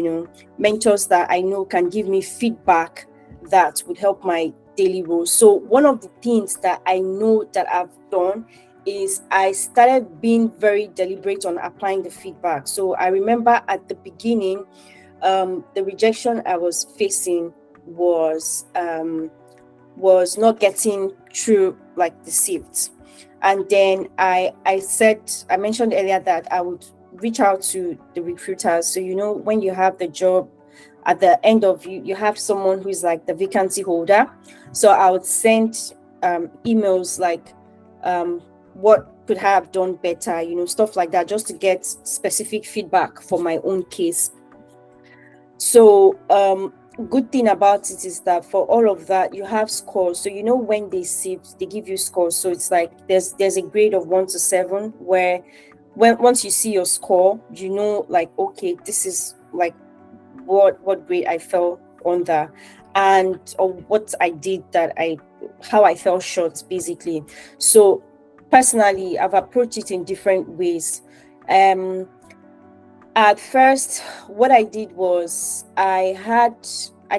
Speaker 6: mentors that I know can give me feedback that would help my daily role. So one of the things that I know that I've done is I started being very deliberate on applying the feedback. So I remember at the beginning, the rejection I was facing was not getting through like the SIFT. And then I mentioned earlier that I would reach out to the recruiters. So when you have the job, at the end of you have someone who's like the vacancy holder. So I would send emails like what could I have done better, stuff like that, just to get specific feedback for my own case. So good thing about it is that for all of that you have scores. So when they sift, they give you scores. So it's like there's a grade of 1 to 7 where once you see your score, like, okay, this is like what grade I fell under, and or what I did how I fell short, basically. So personally, I've approached it in different ways. At first, what I did was I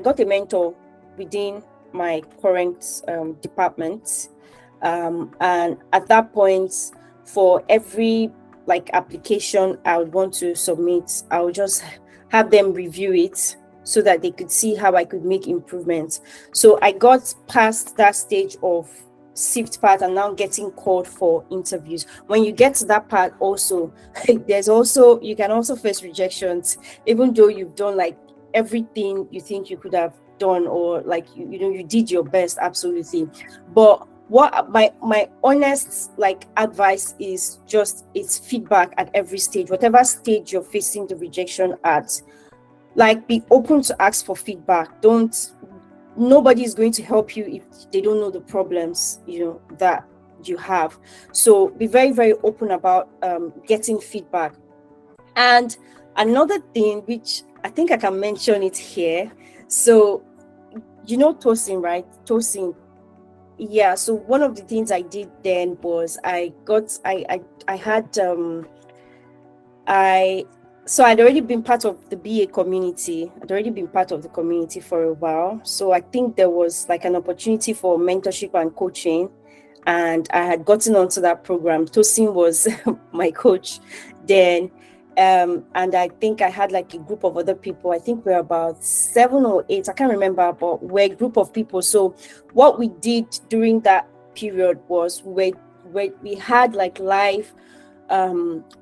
Speaker 6: got a mentor within my current department, and at that point, for every like application I would want to submit, I would just have them review it so that they could see how I could make improvements. So I got past that stage of SIFT part and now getting called for interviews. When you get to that part also, you can also face rejections, even though you've done like everything you think you could have done, or like you did your best, absolutely. But what my honest like advice is just, it's feedback at every stage. Whatever stage you're facing the rejection at, like, be open to ask for feedback. Nobody is going to help you if they don't know the problems that you have. So be very, very open about getting feedback. And another thing, which I think I can mention it here, so Tosin, right? Tosin. Yeah, so one of the things I did then was I'd already been part of the BA community. I'd already been part of the community for a while. So I think there was like an opportunity for mentorship and coaching, and I had gotten onto that program. Tosin was my coach then. And I think I had like a group of other people. I think we're about 7 or 8, I can't remember, but we're a group of people. So what we did during that period was we had like live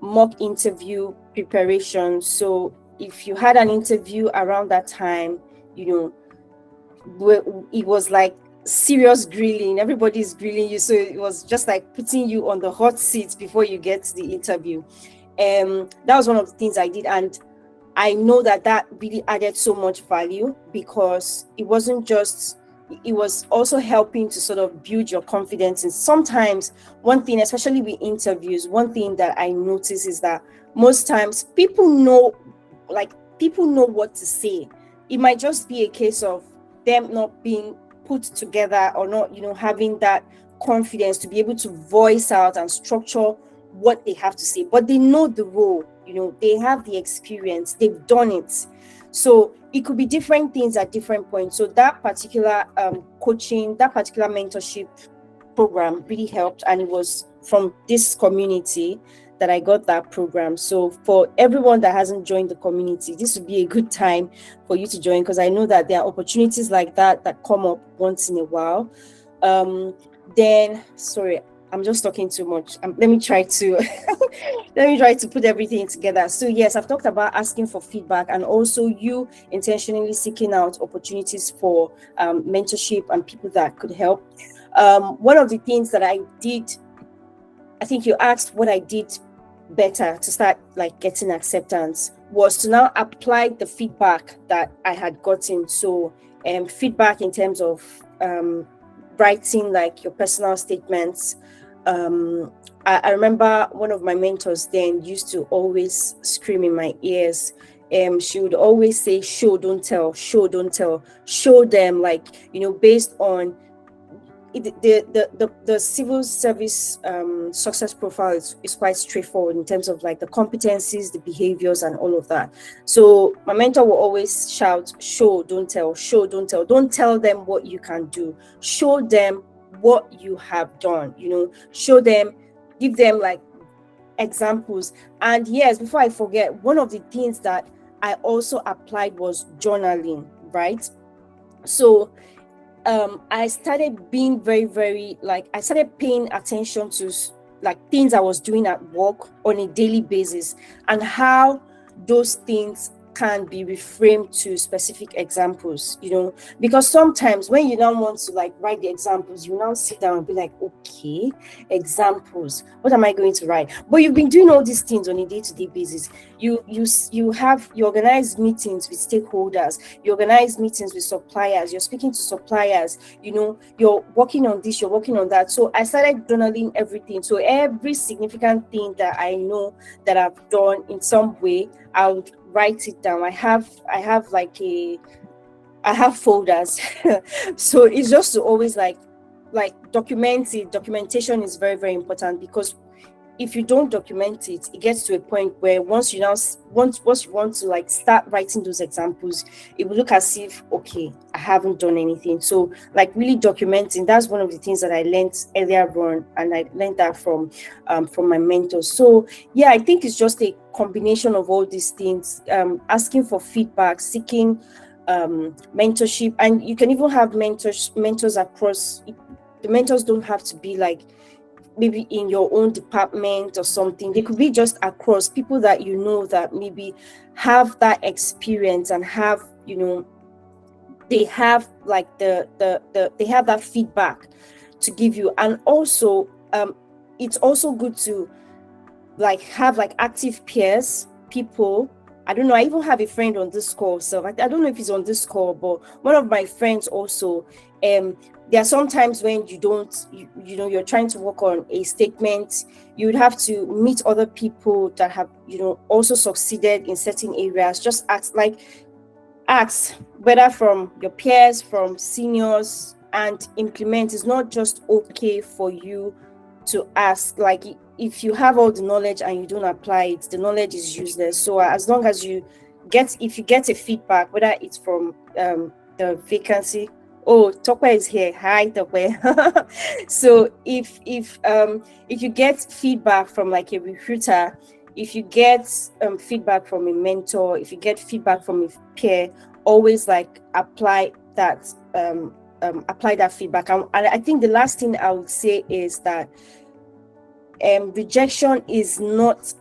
Speaker 6: mock interview preparation. So if you had an interview around that time, it was like serious grilling. Everybody's grilling you. So it was just like putting you on the hot seat before you get to the interview. That was one of the things I did, and I know that really added so much value, because it was also helping to sort of build your confidence. And sometimes one thing, especially with interviews, one thing that I notice is that most times people know what to say. It might just be a case of them not being put together, or not having that confidence to be able to voice out and structure what they have to say. But they know the role, they have the experience, they've done it. So it could be different things at different points. So that particular coaching, that particular mentorship program really helped, and it was from this community that I got that program. So for everyone that hasn't joined the community, this would be a good time for you to join, because I know that there are opportunities like that come up once in a while. I'm just talking too much. Let me try to let me try to put everything together. So yes, I've talked about asking for feedback, and also you intentionally seeking out opportunities for mentorship and people that could help. One of the things that I did, I think you asked what I did better to start like getting acceptance, was to now apply the feedback that I had gotten. So feedback in terms of writing like your personal statements. I remember one of my mentors then used to always scream in my ears. She would always say, show, don't tell, show, don't tell, show them, like, you know, based on the civil service success profile is quite straightforward in terms of like the competencies, the behaviors, and all of that. So my mentor will always shout, show, don't tell, show, don't tell. Don't tell them what you can do. Show them what you have done, you know, show them, give them like examples. And yes, before I forget, one of the things that I also applied was journaling, right? So I started being very like, I started paying attention to like things I was doing at work on a daily basis, and how those things can be reframed to specific examples, you know, because sometimes when you now want to like write the examples, you now sit down and be like, okay, examples, what am I going to write? But you've been doing all these things on a day-to-day basis. You organize meetings with stakeholders, you organize meetings with suppliers, you're speaking to suppliers, you know, you're working on this, you're working on that. So I started journaling everything. So every significant thing that I know that I've done in some way, I would write it down. I have folders. So it's just to always like document it. Documentation is very important, because if you don't document it, it gets to a point where once you want to like start writing those examples, it will look as if, okay, I haven't done anything. So like really documenting, that's one of the things that I learned earlier on, and I learned that from my mentors. So yeah, I think it's just a combination of all these things, asking for feedback, seeking mentorship, and you can even have mentors across. The mentors don't have to be like maybe in your own department or something. They could be just across, people that you know that maybe have that experience and have, you know, they have like they have that feedback to give you. And also it's also good to like have like active peers, people. I don't know, I even have a friend on this call, so I don't know if he's on this call, but one of my friends also, there are sometimes when you don't, you know, you're trying to work on a statement, you would have to meet other people that have, you know, also succeeded in certain areas. Just ask whether from your peers, from seniors, and implement. It's not just okay for you to ask. Like, if you have all the knowledge and you don't apply it, the knowledge is useless. So as long as if you get a feedback, whether it's from the vacancy. Oh, Tokwe is here. Hi, Tokwe. So if you get feedback from like a recruiter, if you get feedback from a mentor, if you get feedback from a peer, always like apply that feedback. And I think the last thing I would say is that rejection is not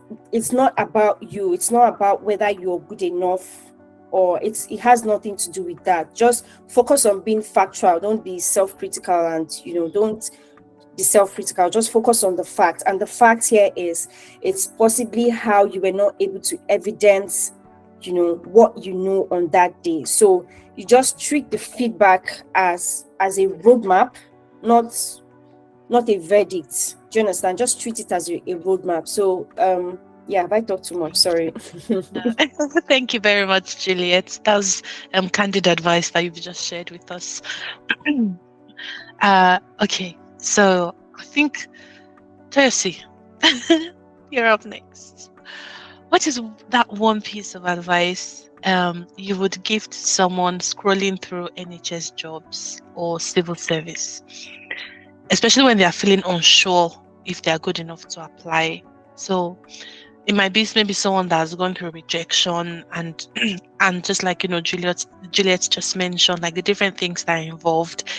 Speaker 6: about you. It's not about whether you're good enough, or it has nothing to do with that. Just focus on being factual. Don't be self-critical, and you know, don't be self-critical. Just focus on the fact. And the fact here is, it's possibly how you were not able to evidence, you know, what you know on that day. So you just treat the feedback as a roadmap, not a verdict. Do you understand? Just treat it as a roadmap. So yeah, have I talked too much? Sorry.
Speaker 2: Thank you very much, Juliet. That was candid advice that you've just shared with us. Okay, so I think Toyosi, you're up next. What is that one piece of advice you would give to someone scrolling through NHS jobs or civil service, especially when they are feeling unsure if they are good enough to apply? So it might be maybe someone that has gone through rejection, and and just like, you know, Juliet just mentioned, like the different things that are involved.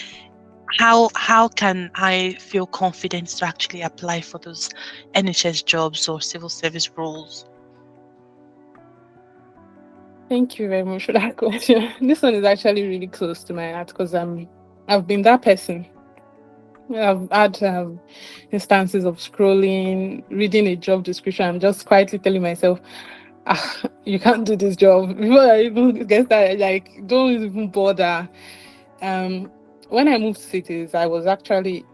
Speaker 2: how can I feel confident to actually apply for those NHS jobs or civil service roles?
Speaker 4: Thank you very much for that question. This one is actually really close to my heart because I've been that person. I've had instances of scrolling, reading a job description. I'm just quietly telling myself, you can't do this job. Before I even get started, like, don't even bother. When I moved cities, I was actually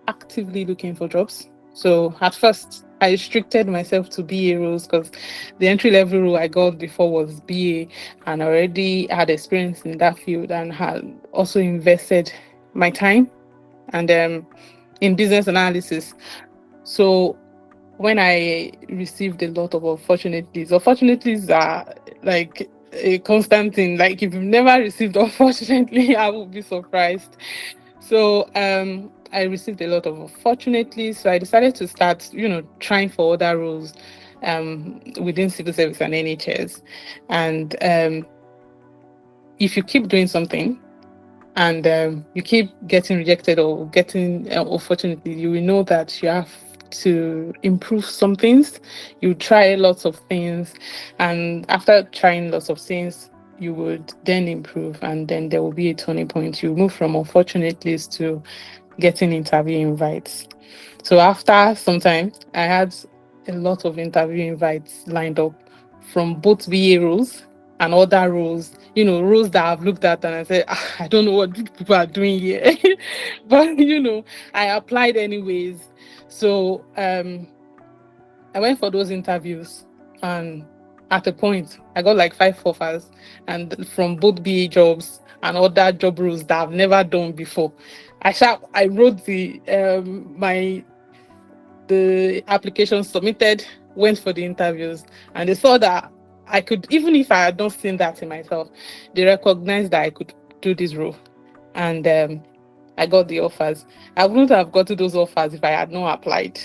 Speaker 4: actively looking for jobs. So at first, I restricted myself to BA roles because the entry level role I got before was BA, and I already had experience in that field and had also invested my time and in business analysis. So when I received a lot of unfortunately are like a constant thing. Like if you've never received unfortunately, I would be surprised. So I received a lot of unfortunately. So I decided to start, trying for other roles within civil service and NHS. And if you keep doing something and you keep getting rejected or getting unfortunately, you will know that you have to improve some things. You try lots of things, and after trying lots of things, you would then improve, and then there will be a turning point. You move from unfortunate list to getting interview invites. So after some time, I had a lot of interview invites lined up from both VA roles and other roles, roles that I've looked at and I said, I don't know what people are doing here. But, I applied anyways. So I went for those interviews, and at a point, I got like 5 offers, and from both BA jobs and other job roles that I've never done before. I wrote the application submitted, went for the interviews, and they saw that I could, even if I had not seen that in myself, they recognized that I could do this role. And I got the offers. I wouldn't have gotten those offers if I had not applied.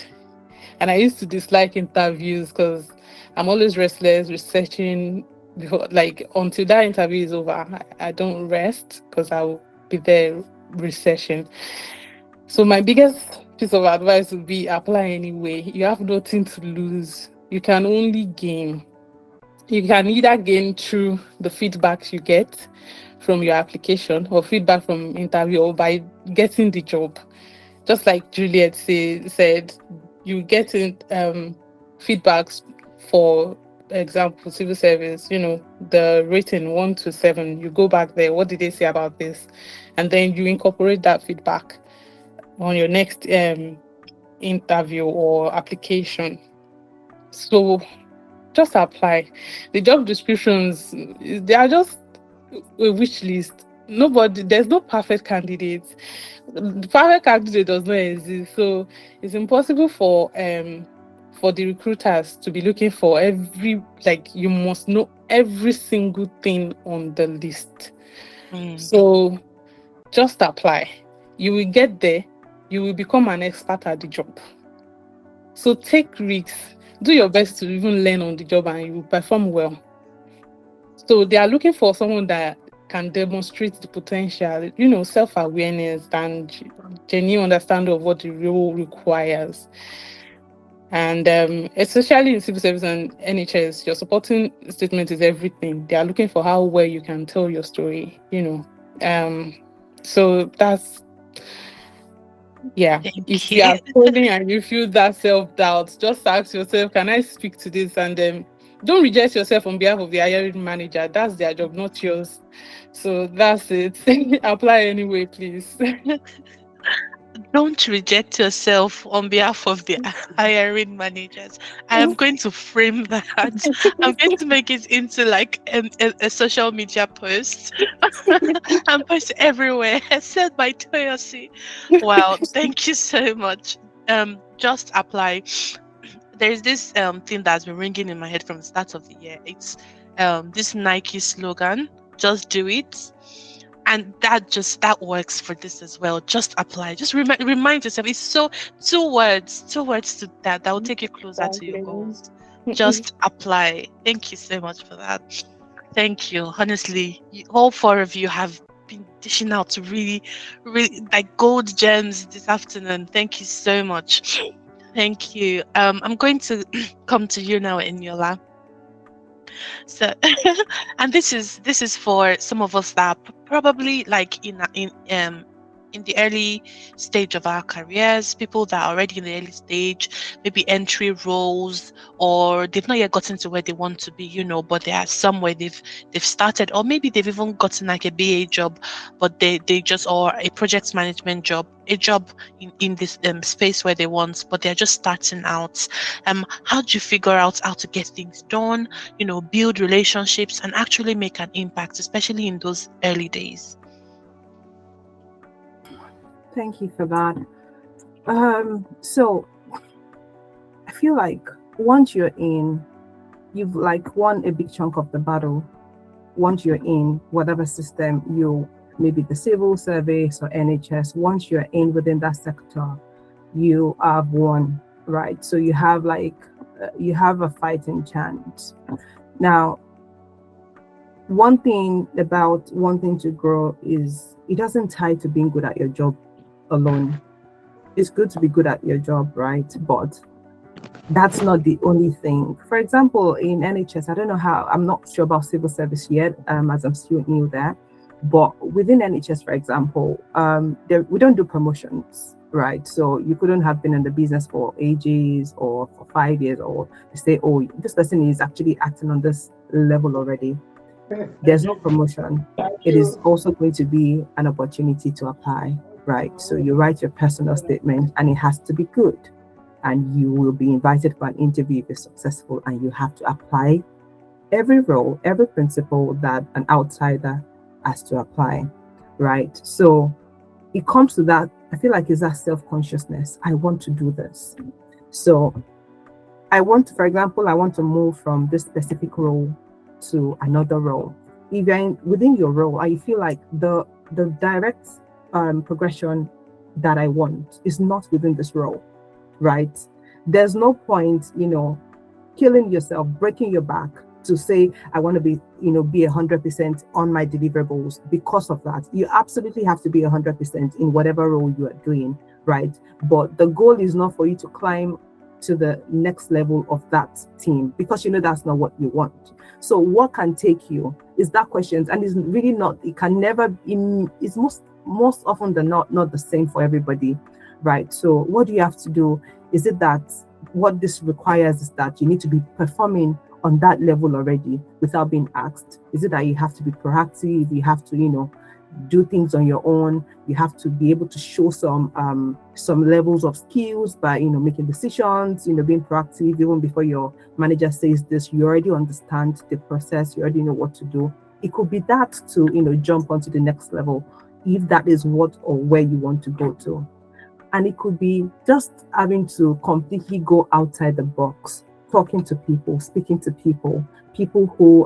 Speaker 4: And I used to dislike interviews because I'm always restless, researching before, like until that interview is over. I don't rest because I will be there researching. So my biggest piece of advice would be apply anyway. You have nothing to lose. You can only gain. You can either gain through the feedback you get from your application or feedback from interview or by getting the job. Just like Juliet said, you get feedbacks, for example, civil service, the rating 1 to 7, you go back there, what did they say about this? And then you incorporate that feedback on your next interview or application. So just apply. The job descriptions, they are just a wish list. There's no perfect candidate. The perfect candidate does not exist. So it's impossible for the recruiters to be looking for you must know every single thing on the list. So just apply. You will get there. You will become an expert at the job. So take risks. Do your best to even learn on the job and you will perform well. So they are looking for someone that can demonstrate the potential, self-awareness and genuine understanding of what the role requires. And especially in civil service and NHS, your supporting statement is everything. They are looking for how well you can tell your story, So that's, if you are calling and you feel that self-doubt, just ask yourself, can I speak to this? And don't reject yourself on behalf of the hiring manager. That's their job, not yours. So that's it. Apply anyway, please.
Speaker 2: Don't reject yourself on behalf of the hiring managers. I am going to frame that. I'm going to make it into like a social media post and post everywhere. Said by Toyosi. Wow, thank you so much. Just apply. There's this thing that's been ringing in my head from the start of the year. It's this Nike slogan, just do it. And that works for this as well. Just apply. Just remind yourself. It's so two words to that will take you closer to your goals. Just apply. Thank you so much for that. Thank you. Honestly, all 4 of you have been dishing out really, really like gold gems this afternoon. Thank you so much. Thank you. I'm going to come to you now, Eniola. So, and this is for some of us that probably like in the early stage of our careers, people that are already in the early stage, maybe entry roles, or they've not yet gotten to where they want to be, but they are somewhere they've started, or maybe they've even gotten like a BA job, but they just, or a project management job, a job in this space where they want, but they're just starting out. How do you figure out how to get things done, build relationships and actually make an impact, especially in those early days?
Speaker 3: Thank you for that. So I feel like once you're in, you've like won a big chunk of the battle. Once you're in whatever system, maybe the civil service or NHS, once you're in within that sector, you have won, right? So you have you have a fighting chance. Now, one thing about wanting to grow is it doesn't tie to being good at your job alone. It's good to be good at your job, right? But that's not the only thing. For example, in NHS, I don't know how, I'm not sure about civil service yet, as I'm still new there. But within NHS, for example, we don't do promotions, right? So you couldn't have been in the business for ages or for 5 years, or you say, oh, this person is actually acting on this level already. There's no promotion. It is also going to be an opportunity to apply, right? So you write your personal statement and it has to be good. And you will be invited for an interview if you're successful, and you have to apply every role, every principle that an outsider has to apply, right? So it comes to that, I feel like it's that self-consciousness. I want to do this. So for example, I want to move from this specific role to another role. If you're within your role, I feel like the direct progression that I want is not within this role, right? There's no point, killing yourself, breaking your back to say, I want to be 100% on my deliverables. Because of that, you absolutely have to be 100% in whatever role you are doing, right? But the goal is not for you to climb to the next level of that team, because that's not what you want. So what can take you is that question, and it's really not, it can never, it's most often than not the same for everybody, right? So what do you have to do? Is it that what this requires is that you need to be performing on that level already without being asked? Is it that you have to be proactive? You have to, do things on your own. You have to be able to show some levels of skills by, making decisions, being proactive even before your manager says this. You already understand the process. You already know what to do. It could be that to, jump onto the next level, if that is what or where you want to go to. And it could be just having to completely go outside the box, talking to people, speaking to people who,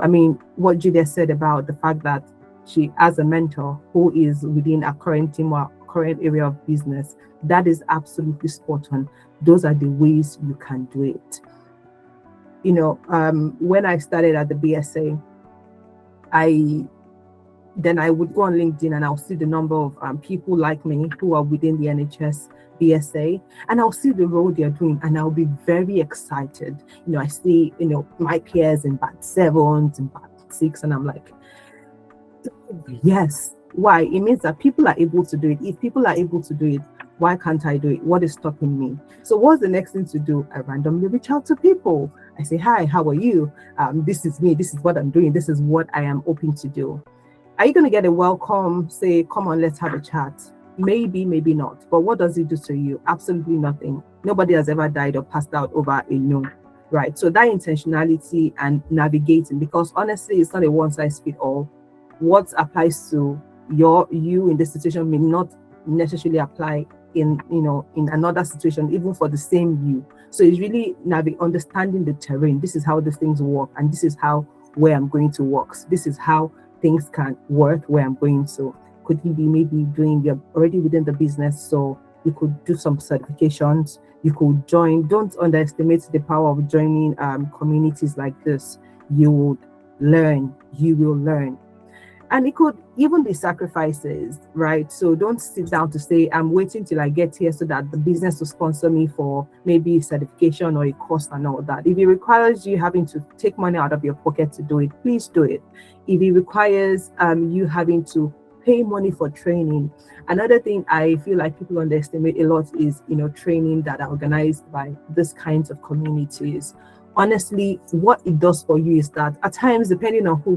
Speaker 3: what Julia said about the fact that she has a mentor who is within a current team or current area of business, that is absolutely spot on. Those are the ways you can do it. When I started at the BSA, then I would go on LinkedIn and I'll see the number of people like me who are within the NHS BSA, and I'll see the role they're doing, and I'll be very excited. I see, my peers in band 7s and band 6, and I'm like, yes. Why? It means that people are able to do it. If people are able to do it, why can't I do it? What is stopping me? So what's the next thing to do? I randomly reach out to people. I say, hi, how are you? This is me. This is what I'm doing. This is what I am hoping to do. Are you going to get a welcome? Say, come on, let's have a chat. Maybe, maybe not. But what does it do to you? Absolutely nothing. Nobody has ever died or passed out over a no, right? So that intentionality and navigating, because honestly, it's not a one size fits all. What applies to you in this situation may not necessarily apply in another situation, even for the same you. So it's really understanding the terrain. This is how these things work, and this is where I'm going to work. So this is how things can work where I'm going to. Could you be maybe you're already within the business, so you could do some certifications, you could join. Don't underestimate the power of joining communities like this. You will learn. And it could even be sacrifices, right? So don't sit down to say, I'm waiting till I get here so that the business will sponsor me for maybe certification or a course and all that. If it requires you having to take money out of your pocket to do it, please do it. If it requires you having to pay money for training. Another thing I feel like people underestimate a lot is, training that are organized by these kinds of communities. Honestly, what it does for you is that at times, depending on who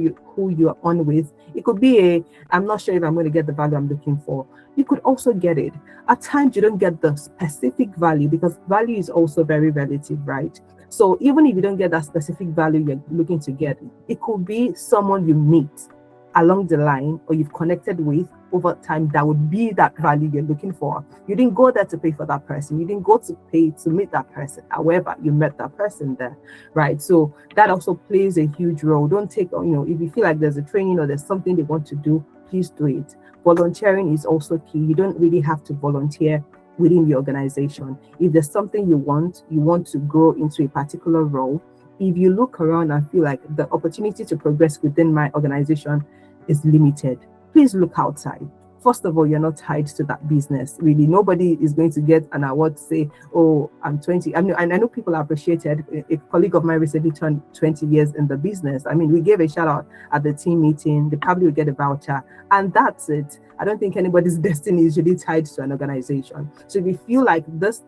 Speaker 3: you are on with, it could be I'm not sure if I'm going to get the value I'm looking for. You could also get it. At times, you don't get the specific value because value is also very relative, right? So even if you don't get that specific value you're looking to get, it could be someone you meet along the line or you've connected with over time that would be that value you're looking for. You didn't go there to pay for that person. You didn't go to pay to meet that person. However, you met that person there, right? So that also plays a huge role. Don't take, if you feel like there's a training or there's something they want to do, please do it. Volunteering is also key. You don't really have to volunteer within the organization. If there's something you want to grow into a particular role, if you look around and feel like the opportunity to progress within my organization is limited, please look outside. First of all, you're not tied to that business. Really, nobody is going to get an award to say, oh, I'm 20. I know people are appreciated. A colleague of mine recently turned 20 years in the business. We gave a shout out at the team meeting. They probably will get a voucher. And that's it. I don't think anybody's destiny is really tied to an organization. So if you feel like this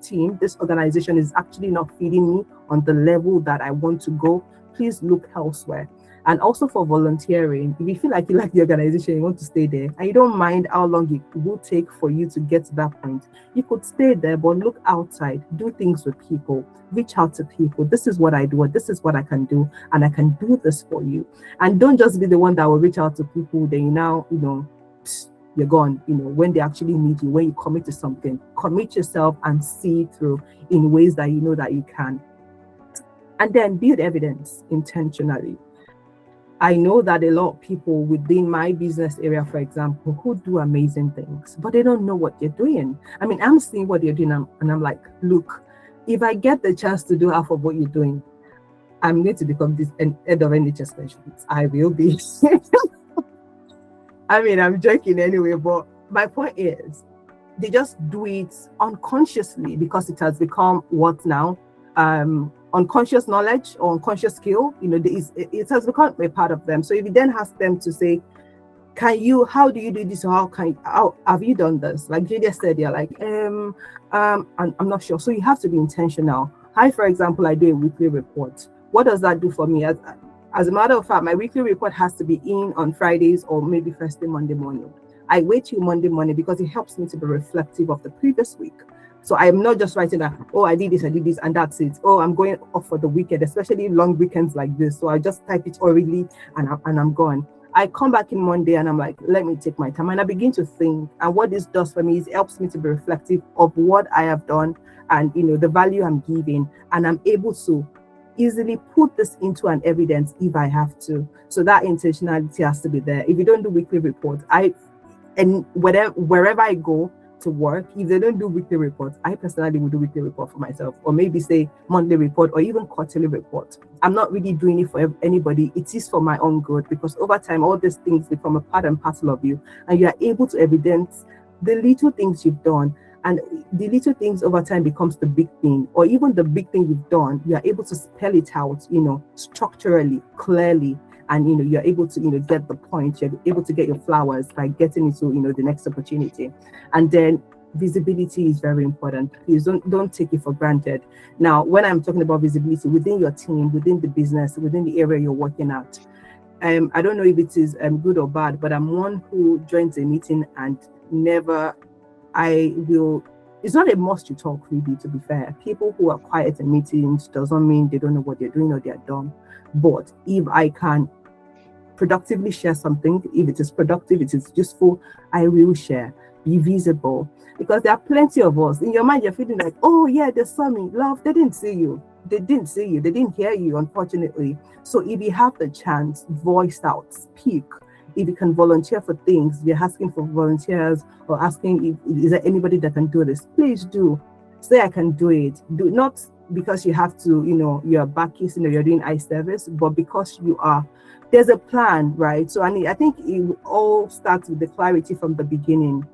Speaker 3: organization is actually not feeding me on the level that I want to go, please look elsewhere. And also for volunteering, if you feel like you like the organization, you want to stay there, and you don't mind how long it will take for you to get to that point, you could stay there, but look outside, do things with people, reach out to people. This is what I do, or this is what I can do, and I can do this for you. And don't just be the one that will reach out to people, then you're gone. When they actually need you, when you commit to something, commit yourself and see it through in ways that you know that you can. And then build evidence intentionally. I know that a lot of people within my business area, for example, who do amazing things, but they don't know what they're doing. I'm seeing what they're doing and I'm like, look, if I get the chance to do half of what you're doing, I'm going to become this head of NHS specialist. I will be. I'm joking anyway, but my point is they just do it unconsciously because it has become what now? Unconscious knowledge or unconscious skill, it has become a part of them. So if you then ask them to say, how do you do this, or how have you done this? Like Julia said, you're like, I'm not sure. So you have to be intentional. For example, I do a weekly report. What does that do for me? As a matter of fact, my weekly report has to be in on Fridays or maybe first thing Monday morning. I wait till Monday morning because it helps me to be reflective of the previous week. So I'm not just writing that, oh, I did this, and that's it. Oh, I'm going off for the weekend, especially long weekends like this. So I just type it orally and I'm gone. I come back in Monday and I'm like, let me take my time. And I begin to think. And what this does for me is it helps me to be reflective of what I have done and, the value I'm giving. And I'm able to easily put this into an evidence if I have to. So that intentionality has to be there. If you don't do weekly reports, wherever I go to work, if they don't do weekly reports, I personally will do weekly report for myself, or maybe say monthly report or even quarterly report. I'm not really doing it for anybody. It is for my own good, because over time all these things become a part and parcel of you, and you are able to evidence the little things you've done, and the little things over time becomes the big thing, or even the big thing you've done, you are able to spell it out, structurally, clearly, and you're able to get the point. You're able to get your flowers by getting into the next opportunity. And then visibility is very important. Please don't take it for granted. Now, when I'm talking about visibility within your team, within the business, within the area you're working at, I don't know if it is good or bad, but I'm one who joins a meeting and it's not a must to talk, really, to be fair. People who are quiet in meetings doesn't mean they don't know what they're doing or they're dumb. But if I can productively share something, if it is productive, it is useful, I will share. Be visible. Because there are plenty of us. In your mind, you're feeling like, oh yeah, they saw me. Love, they didn't see you. They didn't see you. They didn't hear you, unfortunately. So if you have the chance, voice out, speak. If you can volunteer for things, you're asking for volunteers or asking is there anybody that can do this, please do. Say I can do it. Do not because you have to, you're back, you're doing eye service, but because there's a plan, right? So I think it all starts with the clarity from the beginning.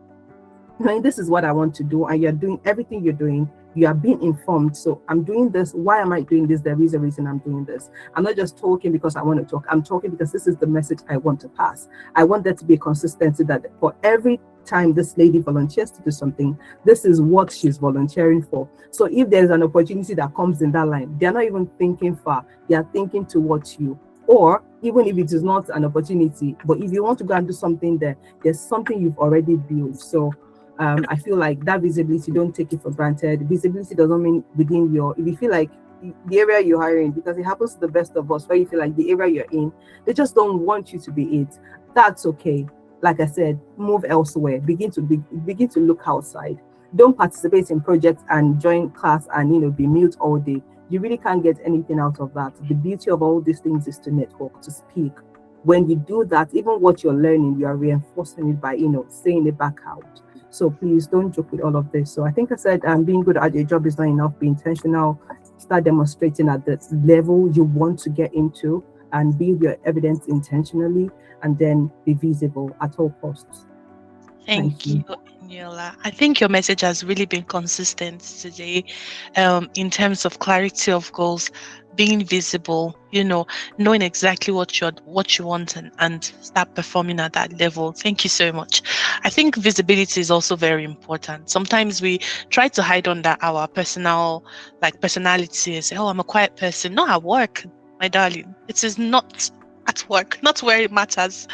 Speaker 3: This is what I want to do, and you're doing everything you're doing. You are being informed. So I'm doing this. Why am I doing this? There is a reason I'm doing this. I'm not just talking because I want to talk. I'm talking because this is the message I want to pass. I want there to be a consistency that for every time this lady volunteers to do something, this is what she's volunteering for. So if there's an opportunity that comes in that line, they're not even thinking far. They are thinking towards you. Or even if it is not an opportunity, but if you want to go and do something there, there's something you've already built. So I feel like that visibility, don't take it for granted. Visibility doesn't mean if you feel like the area you're hiring, because it happens to the best of us, where you feel like the area you're in, they just don't want you to be it. That's okay. Like I said, move elsewhere. Begin to look outside. Don't participate in projects and join class and be mute all day. You really can't get anything out of that. The beauty of all these things is to network, to speak. When you do that, even what you're learning, you are reinforcing it by saying it back out. So please don't joke with all of this. So I think I said being good at your job is not enough. Be intentional. Start demonstrating at the level you want to get into, and build your evidence intentionally, and then be visible at all costs.
Speaker 2: Thank you, Eniola. I think your message has really been consistent today, in terms of clarity of goals, being visible, knowing exactly what you want, and start performing at that level. Thank you so much. I think visibility is also very important. Sometimes we try to hide under our personality and say, oh, I'm a quiet person. Not at work, my darling. It is not at work, not where it matters.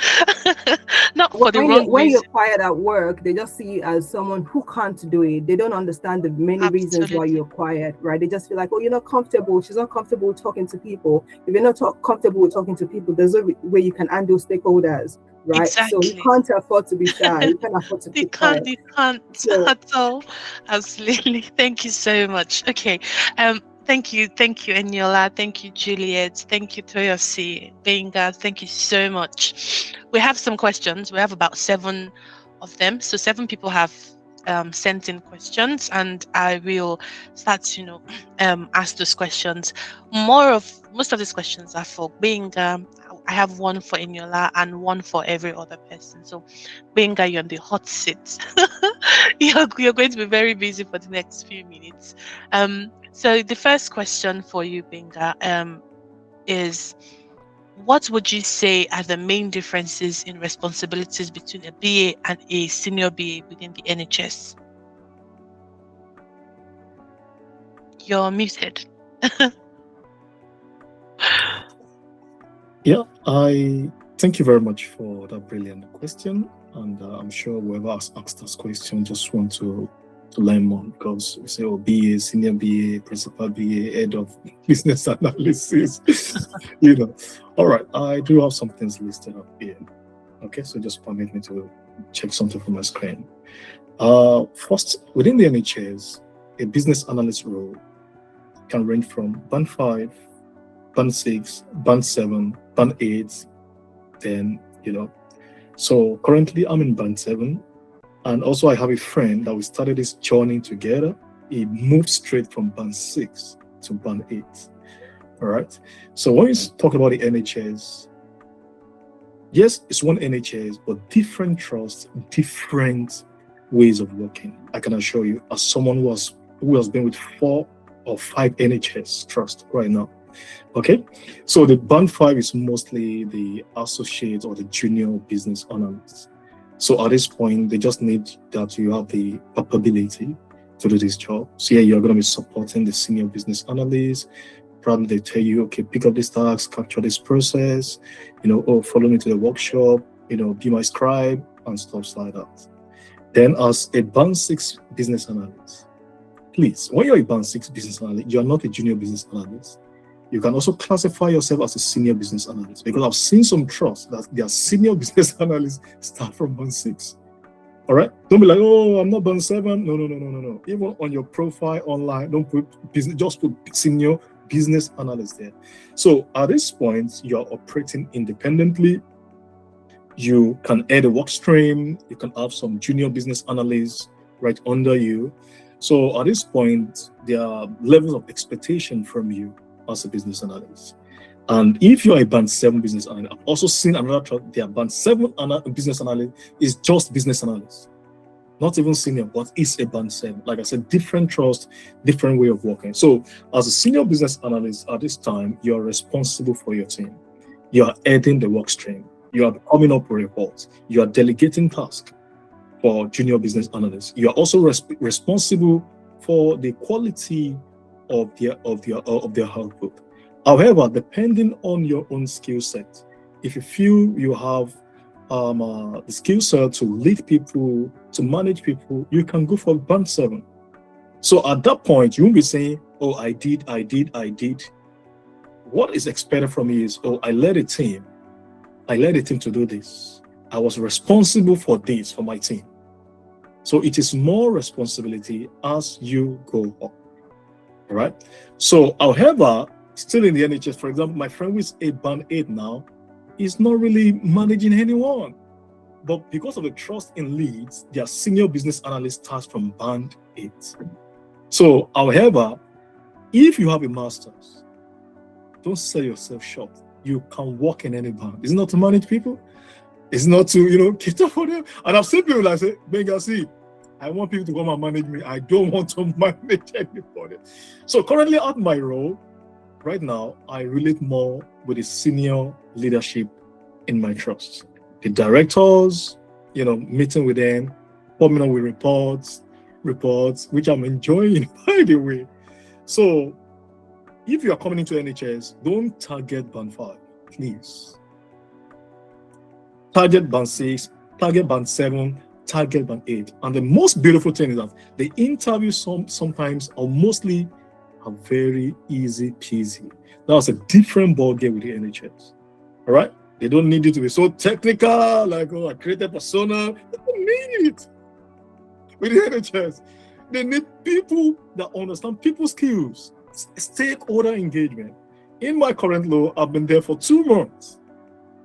Speaker 2: Not for the wrong reason.
Speaker 3: When you're quiet at work, they just see you as someone who can't do it. They don't understand the many reasons why you're quiet, right? They just feel like, oh, you're not comfortable. She's not comfortable talking to people. If you're not comfortable with talking to people, there's no way you can handle stakeholders, right?
Speaker 2: Exactly.
Speaker 3: So you can't afford to be shy. You can't afford to keep quiet.
Speaker 2: You can't at all. Absolutely. Thank you so much. Okay. Thank you, Eniola. Thank you, Juliet. Thank you, Toyosi, Benga. Thank you so much. We have some questions. We have about 7 of them. So 7 people have sent in questions, and I will start to ask those questions. Most of these questions are for Benga. I have one for Eniola and one for every other person. So Benga, you're on the hot seat. you're going to be very busy for the next few minutes. So the first question for you, Benga, is, what would you say are the main differences in responsibilities between a BA and a senior BA within the NHS? You're muted.
Speaker 5: Yeah, I thank you very much for that brilliant question. And I'm sure whoever has asked this question just want to learn more, because we say, oh, BA, senior BA, principal BA, head of business analysis. All right, I do have some things listed up here. Okay, so just permit me to check something from my screen. First, within the NHS, a business analyst role can range from band 5, band 6, band 7, band 8, then, So currently I'm in band 7. And also I have a friend that we started this journey together. He moved straight from band 6 to band 8. All right. So when you talk about the NHS, yes, it's one NHS, but different trusts, different ways of working. I can assure you, as someone who has been with 4 or 5 NHS trusts right now. Okay. So the band 5 is mostly the associate or the junior business analyst. So at this point, they just need that you have the capability to do this job. So yeah, you're going to be supporting the senior business analyst. Probably they tell you, okay, pick up this task, capture this process, follow me to the workshop, be my scribe and stuff like that. Then as a band 6 business analyst, please, when you're a band 6 business analyst, you are not a junior business analyst. You can also classify yourself as a senior business analyst, because I've seen some trusts that their senior business analysts start from band 6. All right? Don't be like, oh, I'm not band 7. No. Even on your profile online, don't put business, just put senior business analyst there. So at this point, you're operating independently. You can add a work stream. You can have some junior business analysts right under you. So at this point, there are levels of expectation from you as a business analyst. And if you're a band 7 business analyst, I've also seen another trust, their band 7 business analyst is just business analyst. Not even senior, but it's a band 7. Like I said, different trust, different way of working. So as a senior business analyst at this time, you're responsible for your team. You are heading the work stream. You are coming up with reports. You are delegating tasks for junior business analysts. You are also responsible for the quality of their output. However, depending on your own skill set, if you feel you have the skill set to lead people, to manage people, you can go for band 7. So at that point, you won't be saying, oh, I did. What is expected from me is, oh, I led a team to do this. I was responsible for this for my team. So it is more responsibility as you go up. All right. So, however, still in the NHS, for example, my friend who is a band 8 now is not really managing anyone. But because of the trust in leads, their senior business analyst starts from band 8. So, however, if you have a master's, don't sell yourself short. You can work in any band. It's not to manage people. It's not to, cater for them. And I've seen people like say, Benga, see, I want people to come and manage me. I don't want to manage anybody. So currently at my role, right now, I relate more with the senior leadership in my trust. The directors, meeting with them, coming up with reports, which I'm enjoying, by the way. So if you are coming into NHS, don't target band 5, please. Target band 6, target band 7, target band 8. And the most beautiful thing is that the interviews sometimes or mostly are very easy peasy. That's a different ballgame with the NHS. All right? They don't need you to be so technical, like, oh, I created persona. They don't need it. With the NHS, they need people that understand people's skills, stakeholder engagement. In my current role, I've been there for 2 months.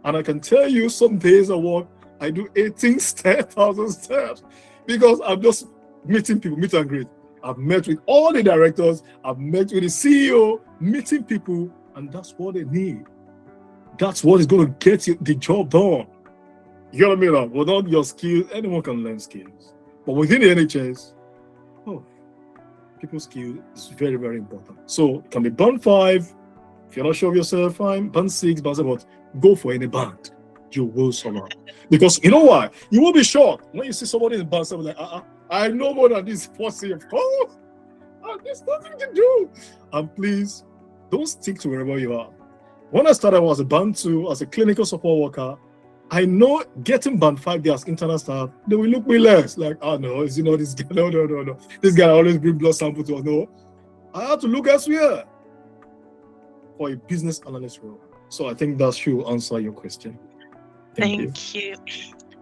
Speaker 5: And I can tell you some days I work, I do 18,000 steps because I'm just meeting people, meet and greet. I've met with all the directors, I've met with the CEO, meeting people, and that's what they need. That's what is going to get you the job done. You know what I mean? Without your skills, anyone can learn skills. But within the NHS, people's skills is very, very important. So it can be band 5. If you're not sure of yourself, fine. Band 6, band 7, but go for any band. You will survive. Because you know why? You will be shocked when you see somebody in band 7 like, I know more than this person. Oh, there's nothing to do. And please, don't stick to wherever you are. When I started, I was a band 2 as a clinical support worker. I know getting band 5 there as internal staff, they will look me less. Like, no, is this guy? No. This guy always bring blood sample to us. No. I had to look elsewhere for a business analyst role. So I think that should answer your question.
Speaker 2: Thank you.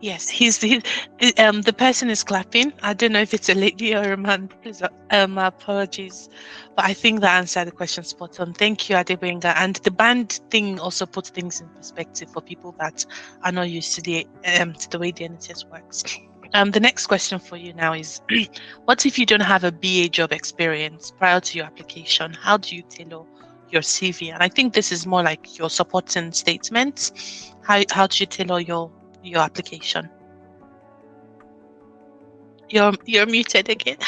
Speaker 2: Yes, the person is clapping. I don't know if it's a lady or a man. Please, my apologies, but I think that answered the question spot on. Thank you, Adebenga. And the band thing also puts things in perspective for people that are not used to the way the NHS works. The next question for you now is, what if you don't have a BA job experience prior to your application? How do you tailor your CV? And I think this is more like your supporting statements. How do you tailor your application? You're muted again.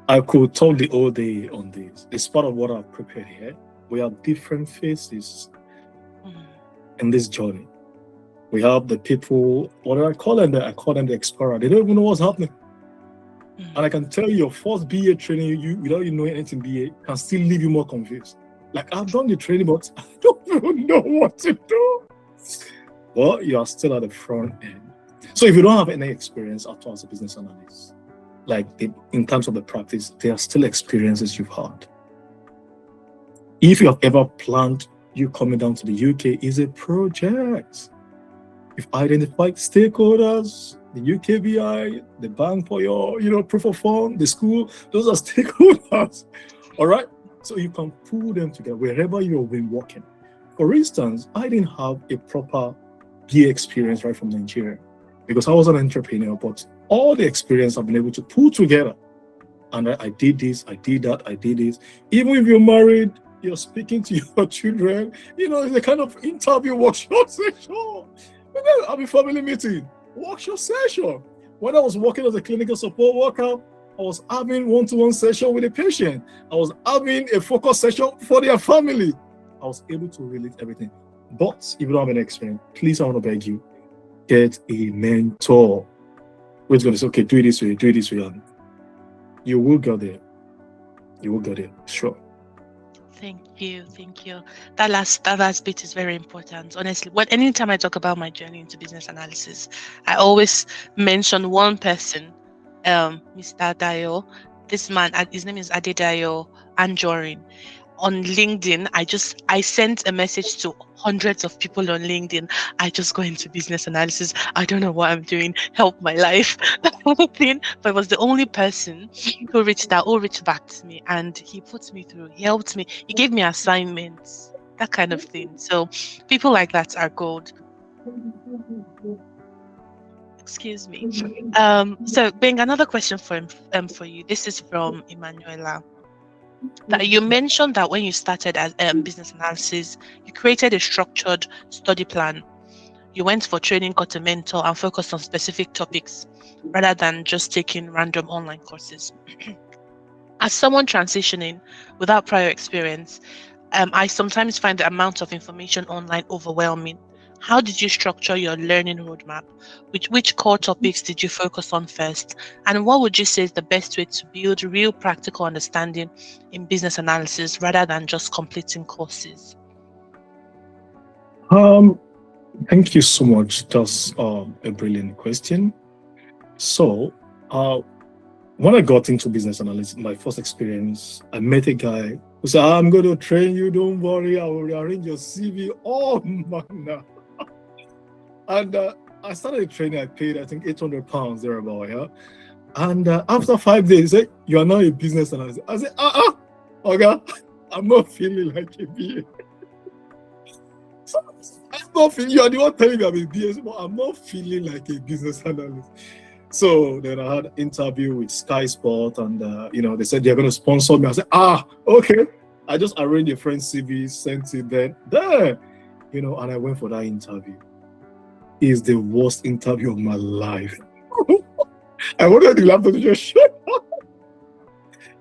Speaker 5: I could talk the whole day on this. It's part of what I've prepared here. We have different phases in this journey. We have the people, what do I call them? I call them the explorer. They don't even know what's happening. And I can tell you, your first BA training, without you knowing anything BA, can still leave you more confused. Like, I've done the training, but I don't even know what to do. Well, you are still at the front end. So if you don't have any experience after as a business analyst, in terms of the practice, there are still experiences you've had. If you have ever planned you coming down to the UK, is a project. You've identified stakeholders, the UKBI, the bank for your proof of fund, the school, those are stakeholders. All right. So you can pull them together wherever you've been working. For instance, I didn't have a proper BA experience right from Nigeria because I was an entrepreneur, but all the experience I've been able to pull together. And I did this, I did that, I did this. Even if you're married, you're speaking to your children, it's a kind of interview workshop session. And then I'll be family meeting, workshop session. When I was working as a clinical support worker, I was having one-to-one session with a patient. I was having a focus session for their family. I was able to relate everything. But if you don't have any experience, please, I want to beg you, get a mentor who's going to say, okay, do it this way, and you will get there. You will get there, sure.
Speaker 2: Thank you. That last bit is very important. Honestly, anytime I talk about my journey into business analysis, I always mention one person, Mr. Dayo. This man, his name is Adedayo Anjorin. On LinkedIn, I sent a message to hundreds of people on LinkedIn. I just go into business analysis. I don't know what I'm doing. Help my life. That kind of thing. But it was the only person who reached back to me, and he put me through. He helped me. He gave me assignments. That kind of thing. So people like that are gold. Excuse me. So Beng, another question for you. This is from Emanuela. That you mentioned that when you started as business analysis, you created a structured study plan. You went for training, got a mentor, and focused on specific topics rather than just taking random online courses. As someone transitioning without prior experience, I sometimes find the amount of information online overwhelming. How did you structure your learning roadmap? Which core topics did you focus on first? And what would you say is the best way to build real practical understanding in business analysis rather than just completing courses?
Speaker 5: Thank you so much. That's a brilliant question. So, when I got into business analysis, my first experience, I met a guy who said, I'm going to train you, don't worry, I will rearrange your CV. Oh, man. And I started training, I paid, I think, £800 thereabout, yeah? And after 5 days, he said, you are now a business analyst. I said, okay, I'm not feeling like a BA. So, I'm not feeling, you are the one telling me I'm a BA, but I'm not feeling like a business analyst. So then I had an interview with Sky Sport, and they said they're going to sponsor me. I said, okay. I just arranged a friend's CV, sent it there, and I went for that interview. It's the worst interview of my life. I wanted the laptop to just shut up.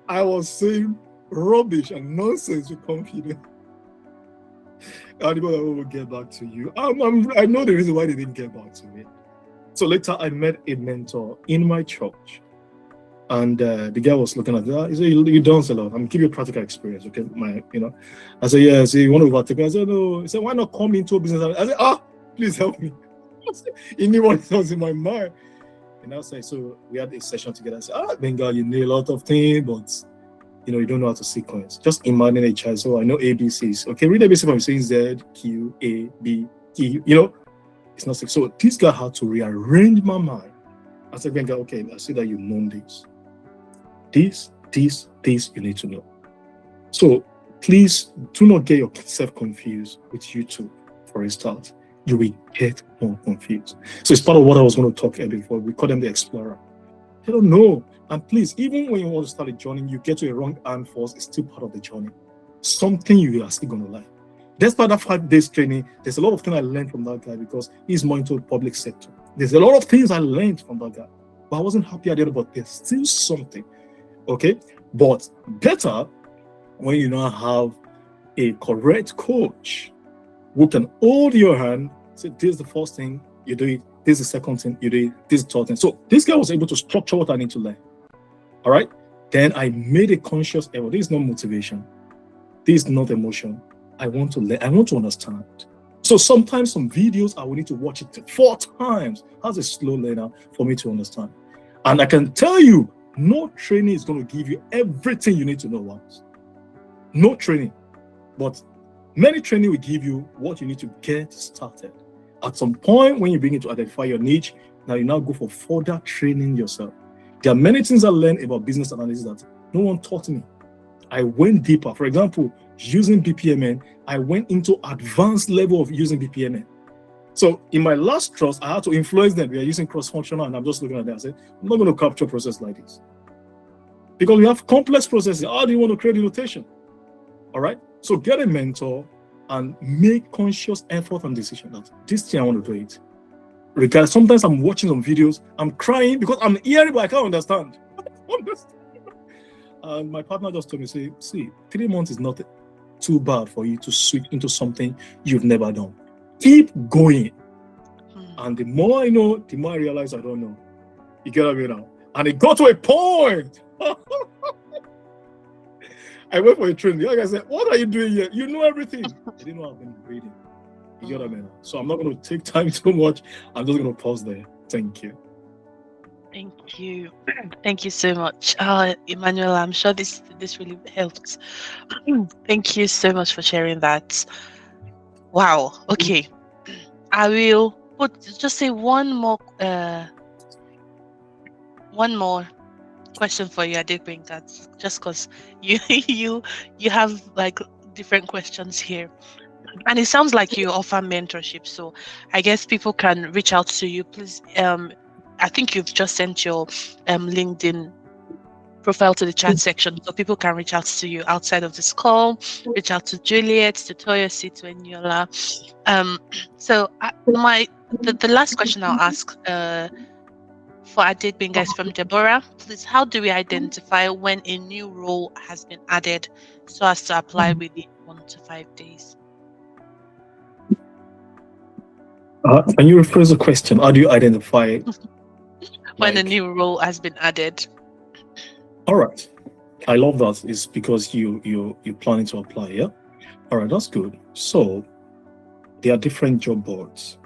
Speaker 5: I was saying rubbish and nonsense with confidence. And people will get back to you. I know the reason why they didn't get back to me. So later, I met a mentor in my church, and the guy was looking at that. He said, "You dance a lot. I'm giving you practical experience, okay?" I said, "Yeah." So you want to overtake me? I said, "No." He said, "Why not come into a business?" I said, please help me." He knew what was in my mind, and I said, so we had a session together. I said, Benga, you know a lot of things, but you don't know how to sequence. Just imagine a child. So I know ABCs. Okay, read ABC from saying Z, Q, A, B, Q. It's not so this guy had to rearrange my mind. I said, Benga, okay, I see that you know this. This you need to know. So please do not get yourself confused with YouTube for a start. You will get more confused. So it's part of what I was going to talk about before. We call them the explorer. They don't know. And please, even when you want to start a journey, you get to a wrong hand first, it's still part of the journey. Something you are still going to like. Despite that 5 days training, there's a lot of things I learned from that guy because he's more into the public sector. There's a lot of things I learned from that guy, but I wasn't happy at the end, but there's still something, okay? But better when you now have a correct coach who can hold your hand, say, this is the first thing, you do it, this is the second thing, you do it, this is the third thing. So this guy was able to structure what I need to learn, all right? Then I made a conscious effort. This is not motivation. This is not emotion. I want to learn. I want to understand. So sometimes some videos, I will need to watch it 4 times as a slow learner for me to understand. And I can tell you, no training is going to give you everything you need to know once. No training. But many training will give you what you need to get started. At some point, when you begin to identify your niche, now you now go for further training yourself. There are many things I learned about business analysis that no one taught me. I went deeper. For example, using BPMN, I went into advanced level of using BPMN. So in my last trust, I had to influence them. We are using cross-functional, and I'm just looking at them and say, I'm not going to capture process like this. Because we have complex processes. How do you want to create a notation? All right. So get a mentor and make conscious effort and decision that this thing I want to do it. Regardless, sometimes I'm watching some videos, I'm crying because I'm hearing, but I can't understand. And my partner just told me, see, 3 months is not too bad for you to switch into something you've never done. Keep going. And the more I know, the more I realize I don't know. You get what I mean now? And it got to a point. I went for a training. The other guy said, what are you doing here? You know everything. I didn't know I've been reading. You get what I mean? So I'm not going to take time too much. I'm just going to pause there. Thank you.
Speaker 2: Thank you. Thank you so much. Emmanuel, I'm sure this really helped. Thank you so much for sharing that. Wow. Okay. I will just say one more question for you. I did bring that just because you have like different questions here. And it sounds like you offer mentorship, so I guess people can reach out to you. Please, I think you've just sent your LinkedIn profile to the chat section, so people can reach out to you outside of this call. Reach out to Juliet, to Toyosi, to Eniola. So the last question I'll ask for Adedbenga is from Deborah. Please, how do we identify when a new role has been added so as to apply within 1 to 5 days?
Speaker 5: Can you rephrase the question? How do you identify
Speaker 2: when a new role has been added?
Speaker 5: All right. I love that. It's because you're planning to apply, yeah? All right, that's good. So there are different job boards.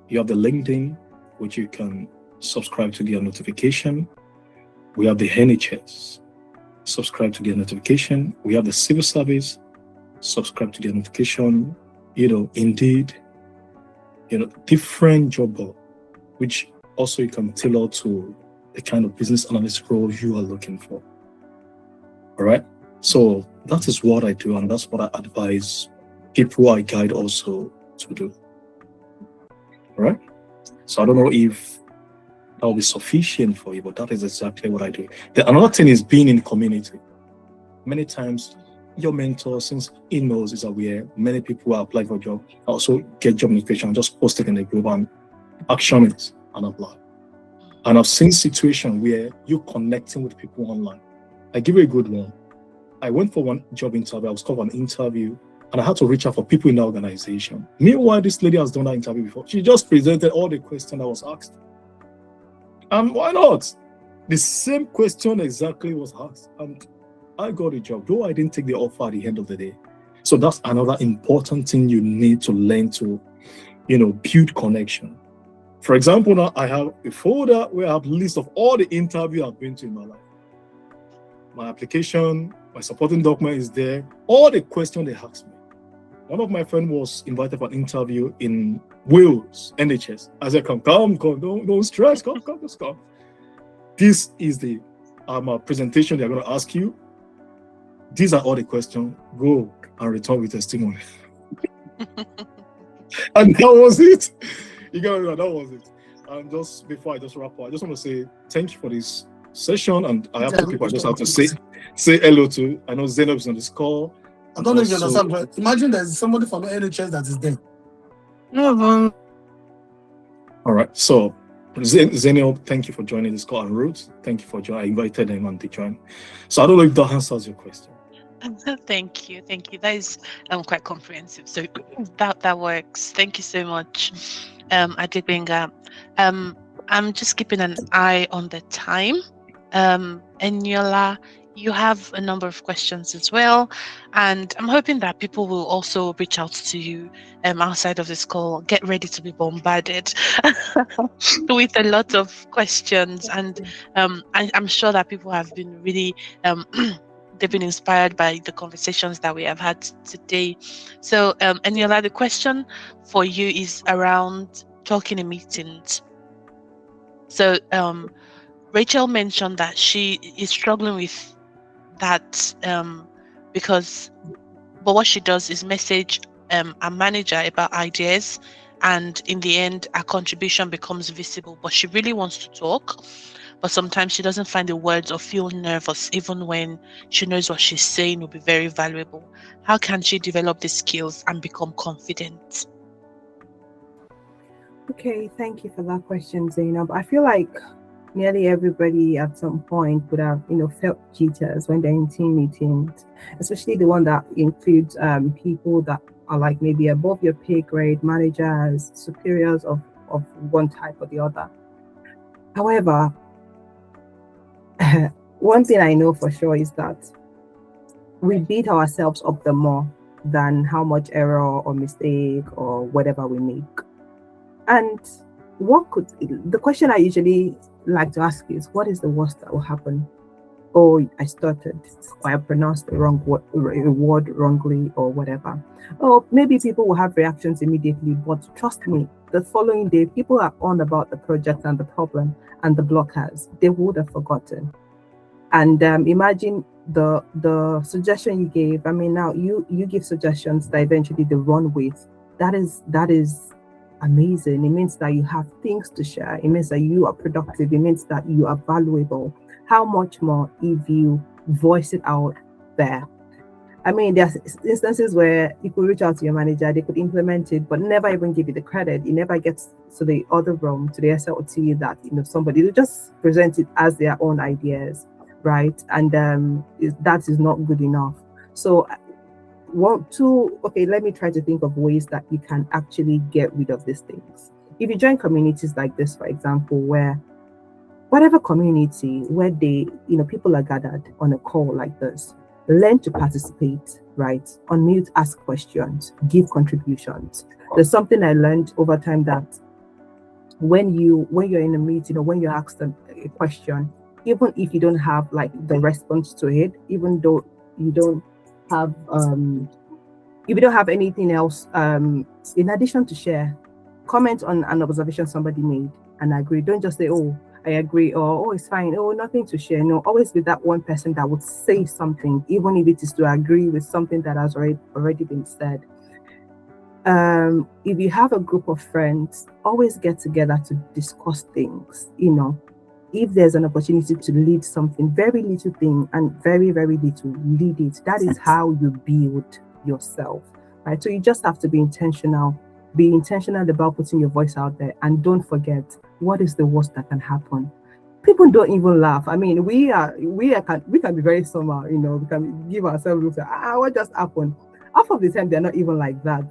Speaker 5: You have the LinkedIn, which you can subscribe to get a notification. We have the NHS, subscribe to get a notification. We have the Civil Service, subscribe to get a notification. Indeed, different job board, which also you can tailor to the kind of business analyst role you are looking for. All right. So that is what I do, and that's what I advise people I guide also to do. All right. So I don't know if that will be sufficient for you, but that is exactly what I do. Another thing is being in the community. Many times, your mentor, since he knows, is aware, many people are applying for a job, also get job notification, just post it in the group and action it and apply. And I've seen situations where you're connecting with people online. I give you a good one. I went for one job interview. I was called for an interview, and I had to reach out for people in the organization. Meanwhile, this lady has done that interview before. She just presented all the questions I was asked. And why not? The same question exactly was asked. And I got a job, though I didn't take the offer at the end of the day. So that's another important thing you need to learn to, build connection. For example, now I have a folder where I have a list of all the interviews I've been to in my life. My application, my supporting document is there. All the questions they asked me. One of my friends was invited for an interview in Wales, NHS. I said, come, don't stress, come, just come. This is the presentation they're going to ask you. These are all the questions. Go and return with testimony. And that was it. You got it. That was it. And just before I just wrap up, I just want to say thank you for this session. And I have two people I just have to say hello to. I know Zainab is on this call.
Speaker 7: I don't know if you understand, but imagine there's somebody from NHS that is there. No.
Speaker 5: All right. So Zainab, thank you for joining this call. And Ruth, thank you for joining. I invited them and they joined. So I don't know if that answers your question.
Speaker 2: Thank you. That is quite comprehensive. So that works. Thank you so much, Adedbenga. I'm just keeping an eye on the time. Eniola, you have a number of questions as well, and I'm hoping that people will also reach out to you outside of this call. Get ready to be bombarded with a lot of questions, and I'm sure that people have been really they've been inspired by the conversations that we have had today. So Eniola, the question for you is around talking in meetings. So Rachel mentioned that she is struggling with that but what she does is message a manager about ideas and in the end her contribution becomes visible, but she really wants to talk, but sometimes she doesn't find the words or feel nervous even when she knows what she's saying will be very valuable. How can she develop these skills and become confident?
Speaker 3: Okay, thank you for that question, Zainab. I feel like nearly everybody at some point would have, felt jitters when they're in team meetings, especially the one that includes people that are like maybe above your pay grade, managers, superiors of one type or the other. However, one thing I know for sure is that we beat ourselves up the more than how much error or mistake or whatever we make. And the question I usually like to ask is, what is the worst that will happen? Oh, I stuttered, or I pronounced the wrong word wrongly, or whatever. Oh, maybe people will have reactions immediately, but trust me, the following day, people are on about the project and the problem and the blockers. They would have forgotten. And imagine the suggestion you gave. I mean, now you give suggestions that eventually they run with. That is amazing. It means that you have things to share. It means that you are productive. It means that you are valuable. How much more if you voice it out there? I mean, there's instances where you could reach out to your manager, they could implement it, but never even give you the credit. It never gets to the other room, to the SLT that, somebody will just present it as their own ideas, right? And that is not good enough. So okay, let me try to think of ways that you can actually get rid of these things. If you join communities like this, for example, where whatever community where people are gathered on a call like this, learn to participate, right? Unmute, ask questions, give contributions. There's something I learned over time that when you're in a meeting or when you're asked a question, even if you don't have like the response to it, even though you don't have if you don't have anything else in addition to share, comment on an observation somebody made and agree. Don't just say, oh, I agree, or oh, it's fine, oh, nothing to share. No, always be that one person that would say something, even if it is to agree with something that has already been said. If you have a group of friends, always get together to discuss things. If there's an opportunity to lead something, very little thing and very, very little, lead it. That is how you build yourself, right? So you just have to be intentional about putting your voice out there, and don't forget, what is the worst that can happen? People don't even laugh. I mean, we can be very somehow, we can give ourselves looks at, what just happened? Half of the time they're not even like that,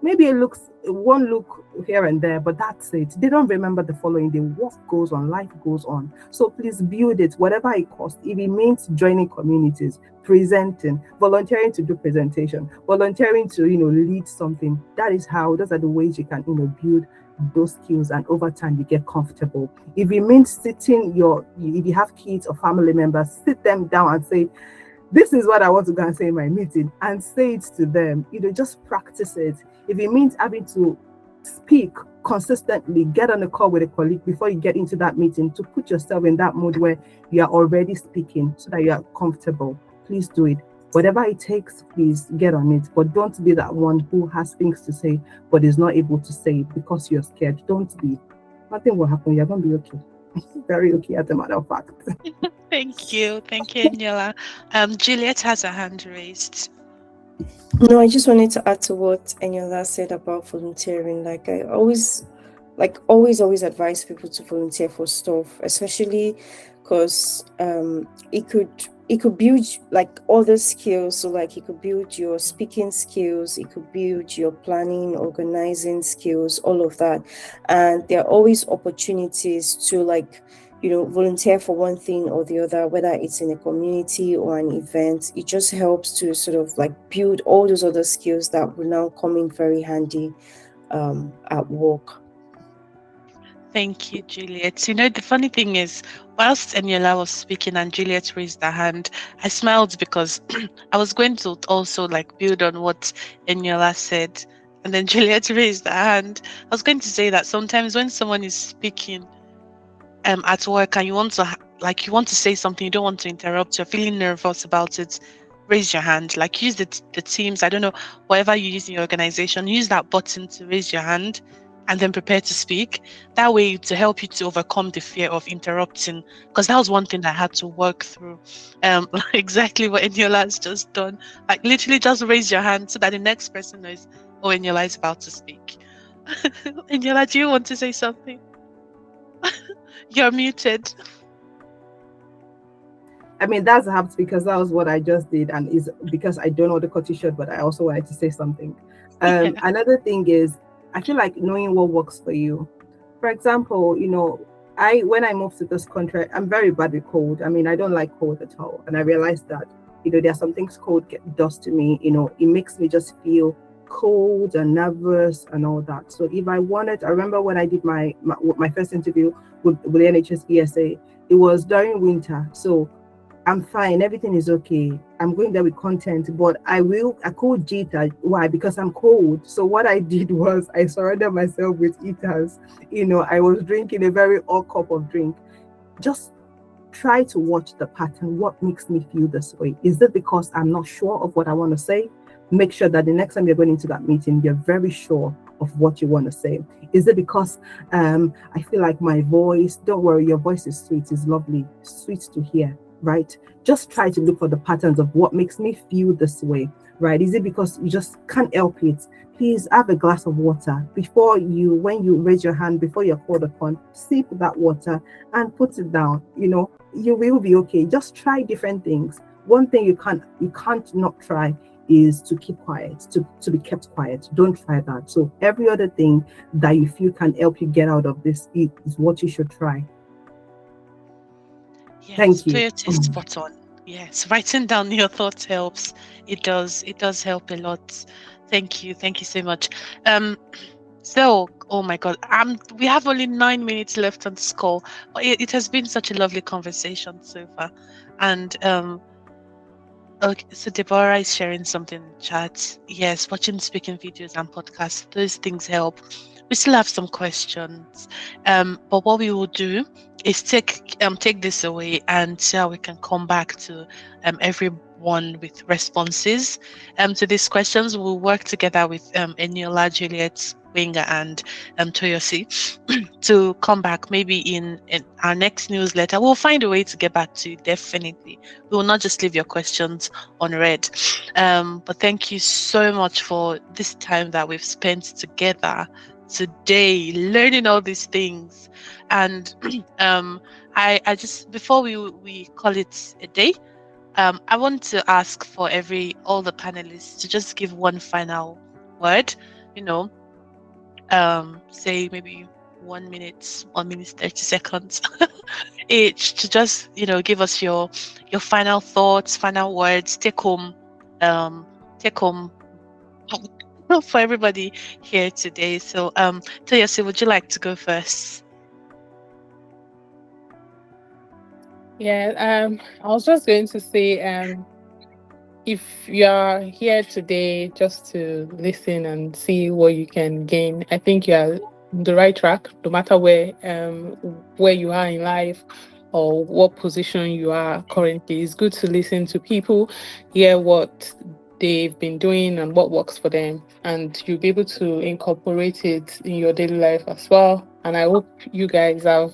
Speaker 3: maybe it looks one look here and there, but that's it. They don't remember the following day. Work goes on, life goes on. So please build it, whatever it costs. If it means joining communities, presenting, volunteering to do presentation, volunteering to lead something, those are the ways you can build those skills, and over time you get comfortable. If it means if you have kids or family members, sit them down and say, this is what I want to go and say in my meeting, and say it to them. Just practice it. If it means having to speak consistently, get on a call with a colleague before you get into that meeting to put yourself in that mood where you are already speaking so that you are comfortable. Please do it. Whatever it takes, please get on it. But don't be that one who has things to say but is not able to say it because you're scared. Don't be. Nothing will happen. You're going to be okay. Very okay, as a matter of fact.
Speaker 2: Thank you, Eniola. Juliet has her hand raised.
Speaker 6: No, I just wanted to add to what Eniola said about volunteering. Like I always advise people to volunteer for stuff, especially because it could build like other skills. So like it could build your speaking skills, it could build your planning, organizing skills, all of that. And there are always opportunities to volunteer for one thing or the other, whether it's in a community or an event. It just helps to sort of build all those other skills that will now come in very handy at work.
Speaker 2: Thank you, Juliet. The funny thing is, whilst Eniola was speaking and Juliet raised her hand, I smiled because I was going to also build on what Eniola said, and then Juliet raised her hand. I was going to say that sometimes when someone is speaking at work and you want to say something, you don't want to interrupt, you're feeling nervous about it, raise your hand. Like use the Teams, I don't know, whatever you use in your organization, use that button to raise your hand and then prepare to speak. That way to help you to overcome the fear of interrupting, because that was one thing I had to work through. Exactly what Eniola has just done. Like literally just raise your hand so that the next person knows, oh, Eniola is about to speak. Eniola, do you want to say something? You're muted.
Speaker 3: I mean, that's perhaps because that was what I just did, and is because I don't know the cut short, but I also wanted to say something. Another thing is, I feel like knowing what works for you. For example, when I moved to this country, I'm very bad with cold. I mean, I don't like cold at all, and I realized that there are some things cold does to me. It makes me just feel cold and nervous and all that. So if I wanted, I remember when I did my first interview with the NHS ESA, it was during winter, so I'm fine, everything is okay. I'm going there with content, but I could jitter. Why? Because I'm cold. So what I did was I surrounded myself with heaters. I was drinking a very hot cup of drink. Just try to watch the pattern. What makes me feel this way? Is it because I'm not sure of what I want to say? Make sure that the next time you're going into that meeting, you're very sure of what you want to say. Is it because I feel like my voice? Don't worry, your voice is sweet, it's lovely, sweet to hear. Right? Just try to look for the patterns of what makes me feel this way, right? Is it because you just can't help it? Please have a glass of water when you raise your hand, before you're called upon, sip that water and put it down. You will be okay. Just try different things. One thing you can't not try is to keep quiet, to be kept quiet. Don't try that. So every other thing that you feel can help you get out of this is what you should try.
Speaker 2: Yes,
Speaker 3: thank you.
Speaker 2: Toyota is spot on. Yes, writing down your thoughts helps. It does help a lot. Thank you so much. So, oh my God, we have only 9 minutes left on this call. It has been such a lovely conversation so far, and okay, so Deborah is sharing something in the chat. Yes, watching speaking videos and podcasts, those things help. We still have some questions, but what we will do is take this away and see how we can come back to everyone with responses to these questions. We'll work together with Eniola, Juliet, Winger, and Toyosi to come back maybe in our next newsletter. We'll find a way to get back to you, definitely. We will not just leave your questions unread. But thank you so much for this time that we've spent together today, learning all these things. And I just, before we call it a day, I want to ask for all the panelists to just give one final word, say maybe 1 minute, 30 seconds each, to just give us your final thoughts, final words, take home for everybody here today. So Toyosi, would you like to go first?
Speaker 4: Yeah, I was just going to say, if you are here today just to listen and see what you can gain, I think you are on the right track, no matter where you are in life or what position you are currently. It's good to listen to people, hear what they've been doing and what works for them, and you'll be able to incorporate it in your daily life as well. And I hope you guys have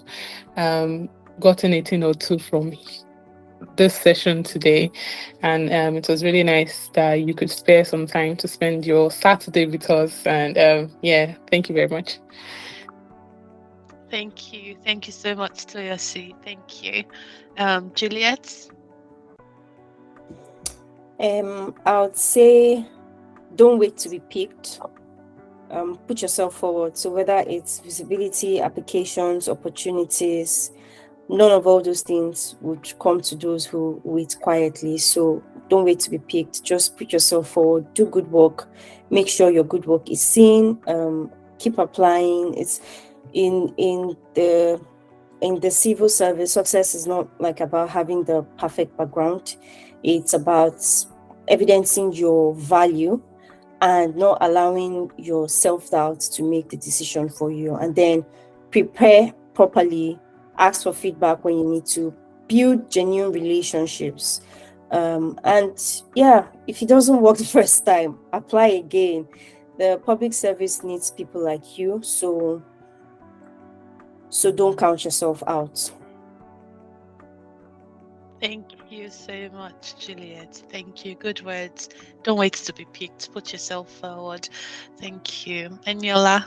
Speaker 4: gotten a thing or two from this session today, and it was really nice that you could spare some time to spend your Saturday with us. And thank you very much.
Speaker 2: Thank you so much, Toyosi. Thank you. Juliet?
Speaker 6: I would say don't wait to be picked. Put yourself forward. So whether it's visibility, applications, opportunities, none of all those things would come to those who wait quietly. So don't wait to be picked. Just put yourself forward. Do good work. Make sure your good work is seen. Keep applying. It's in the civil service. Success is not like about having the perfect background. It's about evidencing your value and not allowing your self-doubt to make the decision for you. And then prepare properly. Ask for feedback when you need to. Build genuine relationships. And yeah, if it doesn't work the first time, apply again. The public service needs people like you, so don't count yourself out.
Speaker 2: Thank you so much, Juliet. Thank you. Good words. Don't wait to be picked. Put yourself forward. Thank you. Eniola.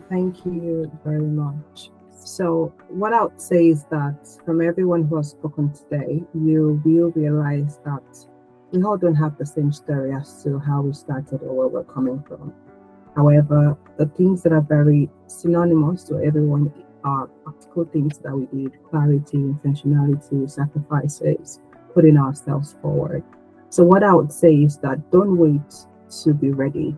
Speaker 3: Thank you very much. So what I would say is that from everyone who has spoken today, you will realize that we all don't have the same story as to how we started or where we're coming from. However, the things that are very synonymous to everyone are practical things that we did: clarity, intentionality, sacrifices, putting ourselves forward. So what I would say is that don't wait to be ready.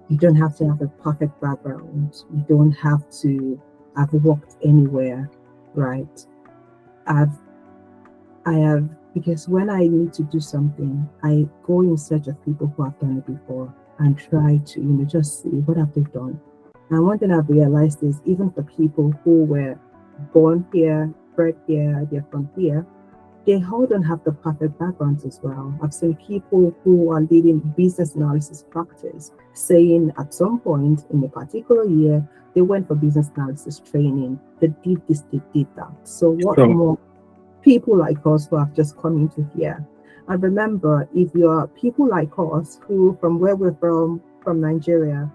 Speaker 3: You don't have to have a perfect background. You don't have to have worked anywhere, right? I have, because when I need to do something, I go in search of people who have done it before and try to, just see what have they done. And one thing I've realized is even for people who were born here, bred here, they're from here, they all don't have the perfect backgrounds as well. I've seen people who are leading business analysis practice saying at some point in a particular year, they went for business analysis training, they did this, they did that. So what more people like us who have just come into here? And remember, if you're people like us who from where we're from Nigeria,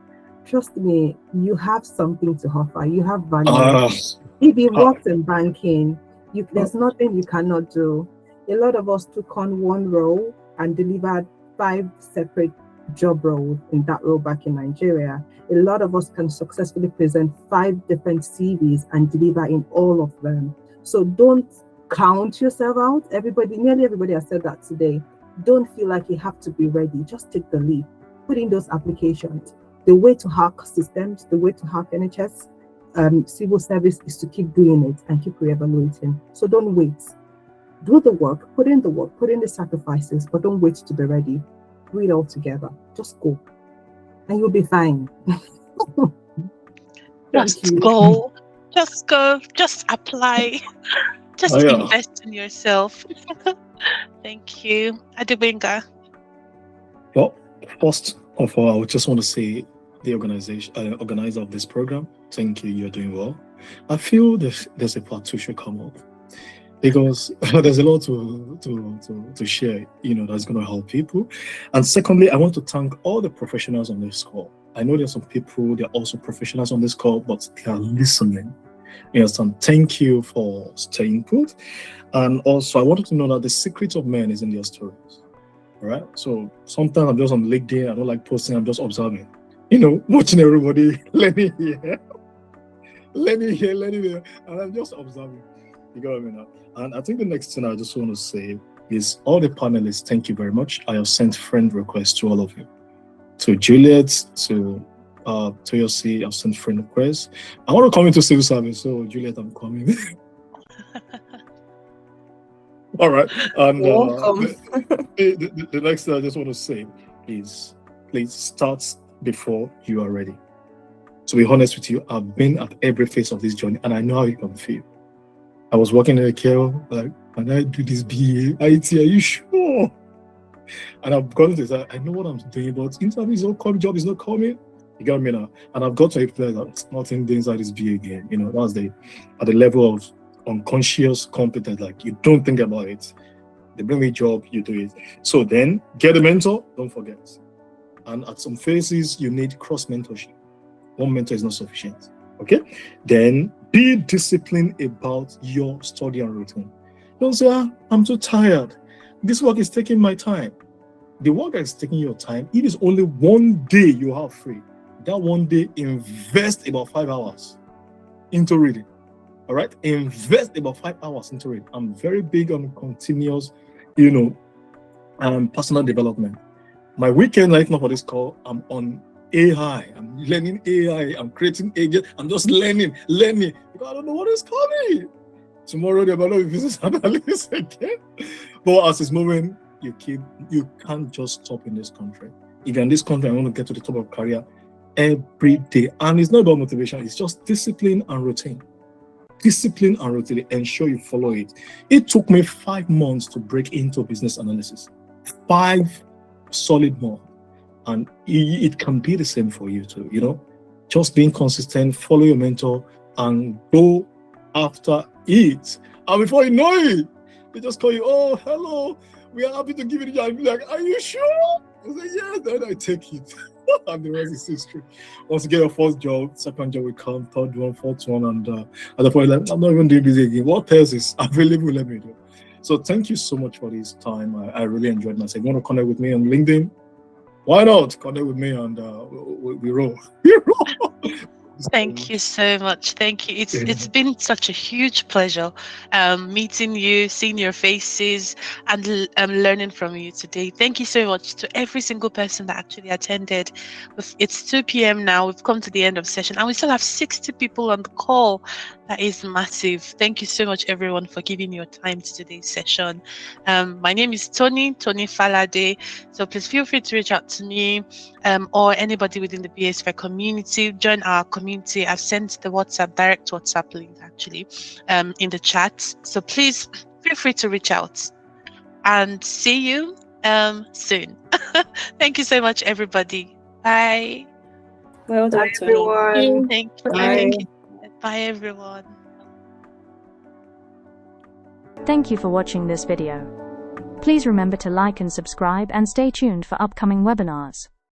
Speaker 3: trust me, you have something to offer. You have value. If you worked in banking, there's nothing you cannot do. A lot of us took on one role and delivered 5 separate job roles in that role back in Nigeria. A lot of us can successfully present 5 different CVs and deliver in all of them. So don't count yourself out. Nearly everybody has said that today. Don't feel like you have to be ready. Just take the leap. Put in those applications. The way to hack systems, the way to hack NHS, civil service is to keep doing it and keep reevaluating. So don't wait. Do the work, put in the sacrifices, but don't wait to be ready. Do it all together. Just go. And you'll be fine.
Speaker 2: Just go. Just go. Just apply. Just invest in yourself. Thank you. Adebenga.
Speaker 5: Well, first of all, I would just want to say the organizer of this program, thank you, you're doing well. I feel there's a part 2 should come up because there's a lot to share, that's going to help people. And secondly, I want to thank all the professionals on this call. I know there's some people, they're also professionals on this call, but they are listening. You understand? Thank you for staying put. And also, I wanted to know that the secret of men is in their stories. All right? So sometimes I'm just on LinkedIn, I don't like posting, I'm just observing. Watching everybody, let me hear, and I'm just observing. You got me now. And I think the next thing I just want to say is all the panelists, thank you very much. I have sent friend requests to all of you. To Juliet, to Toyosi, I've sent friend requests. I want to come into civil service, so Juliet, I'm coming. All right. And the next thing I just want to say is please start before you are ready. To be honest with you, I've been at every phase of this journey and I know how you can feel. I was working in a care, like, when I do this BA, IT, are you sure? And I've gone to this, I know what I'm doing, but interview is not coming, job is not coming. You got me now? And I've got to a place that nothing inside this BA again. That's at the level of unconscious competence, like you don't think about it. They bring me a job, you do it. So then get a mentor, don't forget. And at some phases, you need cross mentorship. One mentor is not sufficient. Okay? Then be disciplined about your study and routine. Don't say, I'm too tired. This work is taking my time. The work that is taking your time, it is only one day you have free. That one day, invest about 5 hours into reading. All right? Invest about 5 hours into it. I'm very big on continuous, personal development. My weekend, right now for this call, I'm on AI. I'm learning AI. I'm creating agents. I'm just learning because I don't know what is coming. Tomorrow there might not be business analyst again. But as it's moving, you can't just stop in this country. If you're in this country, I want to get to the top of career every day. And it's not about motivation, it's just discipline and routine. discipline and routine, ensure you follow it. It took me 5 months to break into business analysis. 5 solid months. And it can be the same for you too, just being consistent, follow your mentor and go after it. And before you know it, they just call you, oh, hello, we are happy to give you the job. I'll be like, are you sure? I say, yeah, then I take it. And the rest is history. Once you get your first job, second job will come, third one, fourth one, and at the point, like, I'm not even doing busy again. What else is available? Let me do. So thank you so much for this time. I really enjoyed myself. You want to connect with me on LinkedIn? Why not? Connect with me and we roll. We roll.
Speaker 2: Thank you so much. Thank you. It's been such a huge pleasure meeting you, seeing your faces, and learning from you today. Thank you so much to every single person that actually attended. It's 2 p.m. now. We've come to the end of the session, and we still have 60 people on the call. That is massive. Thank you so much, everyone, for giving your time to today's session. My name is Tony Falade. So please feel free to reach out to me or anybody within the BA Sphere community. Join our community. I've sent the direct WhatsApp link actually in the chat. So please feel free to reach out and see you soon. Thank you so much, everybody. Bye.
Speaker 6: Well done,
Speaker 3: Bye, everyone.
Speaker 2: Thank you.
Speaker 3: Bye.
Speaker 2: Thank you. Bye, everyone.
Speaker 1: Thank you for watching this video. Please remember to like and subscribe and stay tuned for upcoming webinars.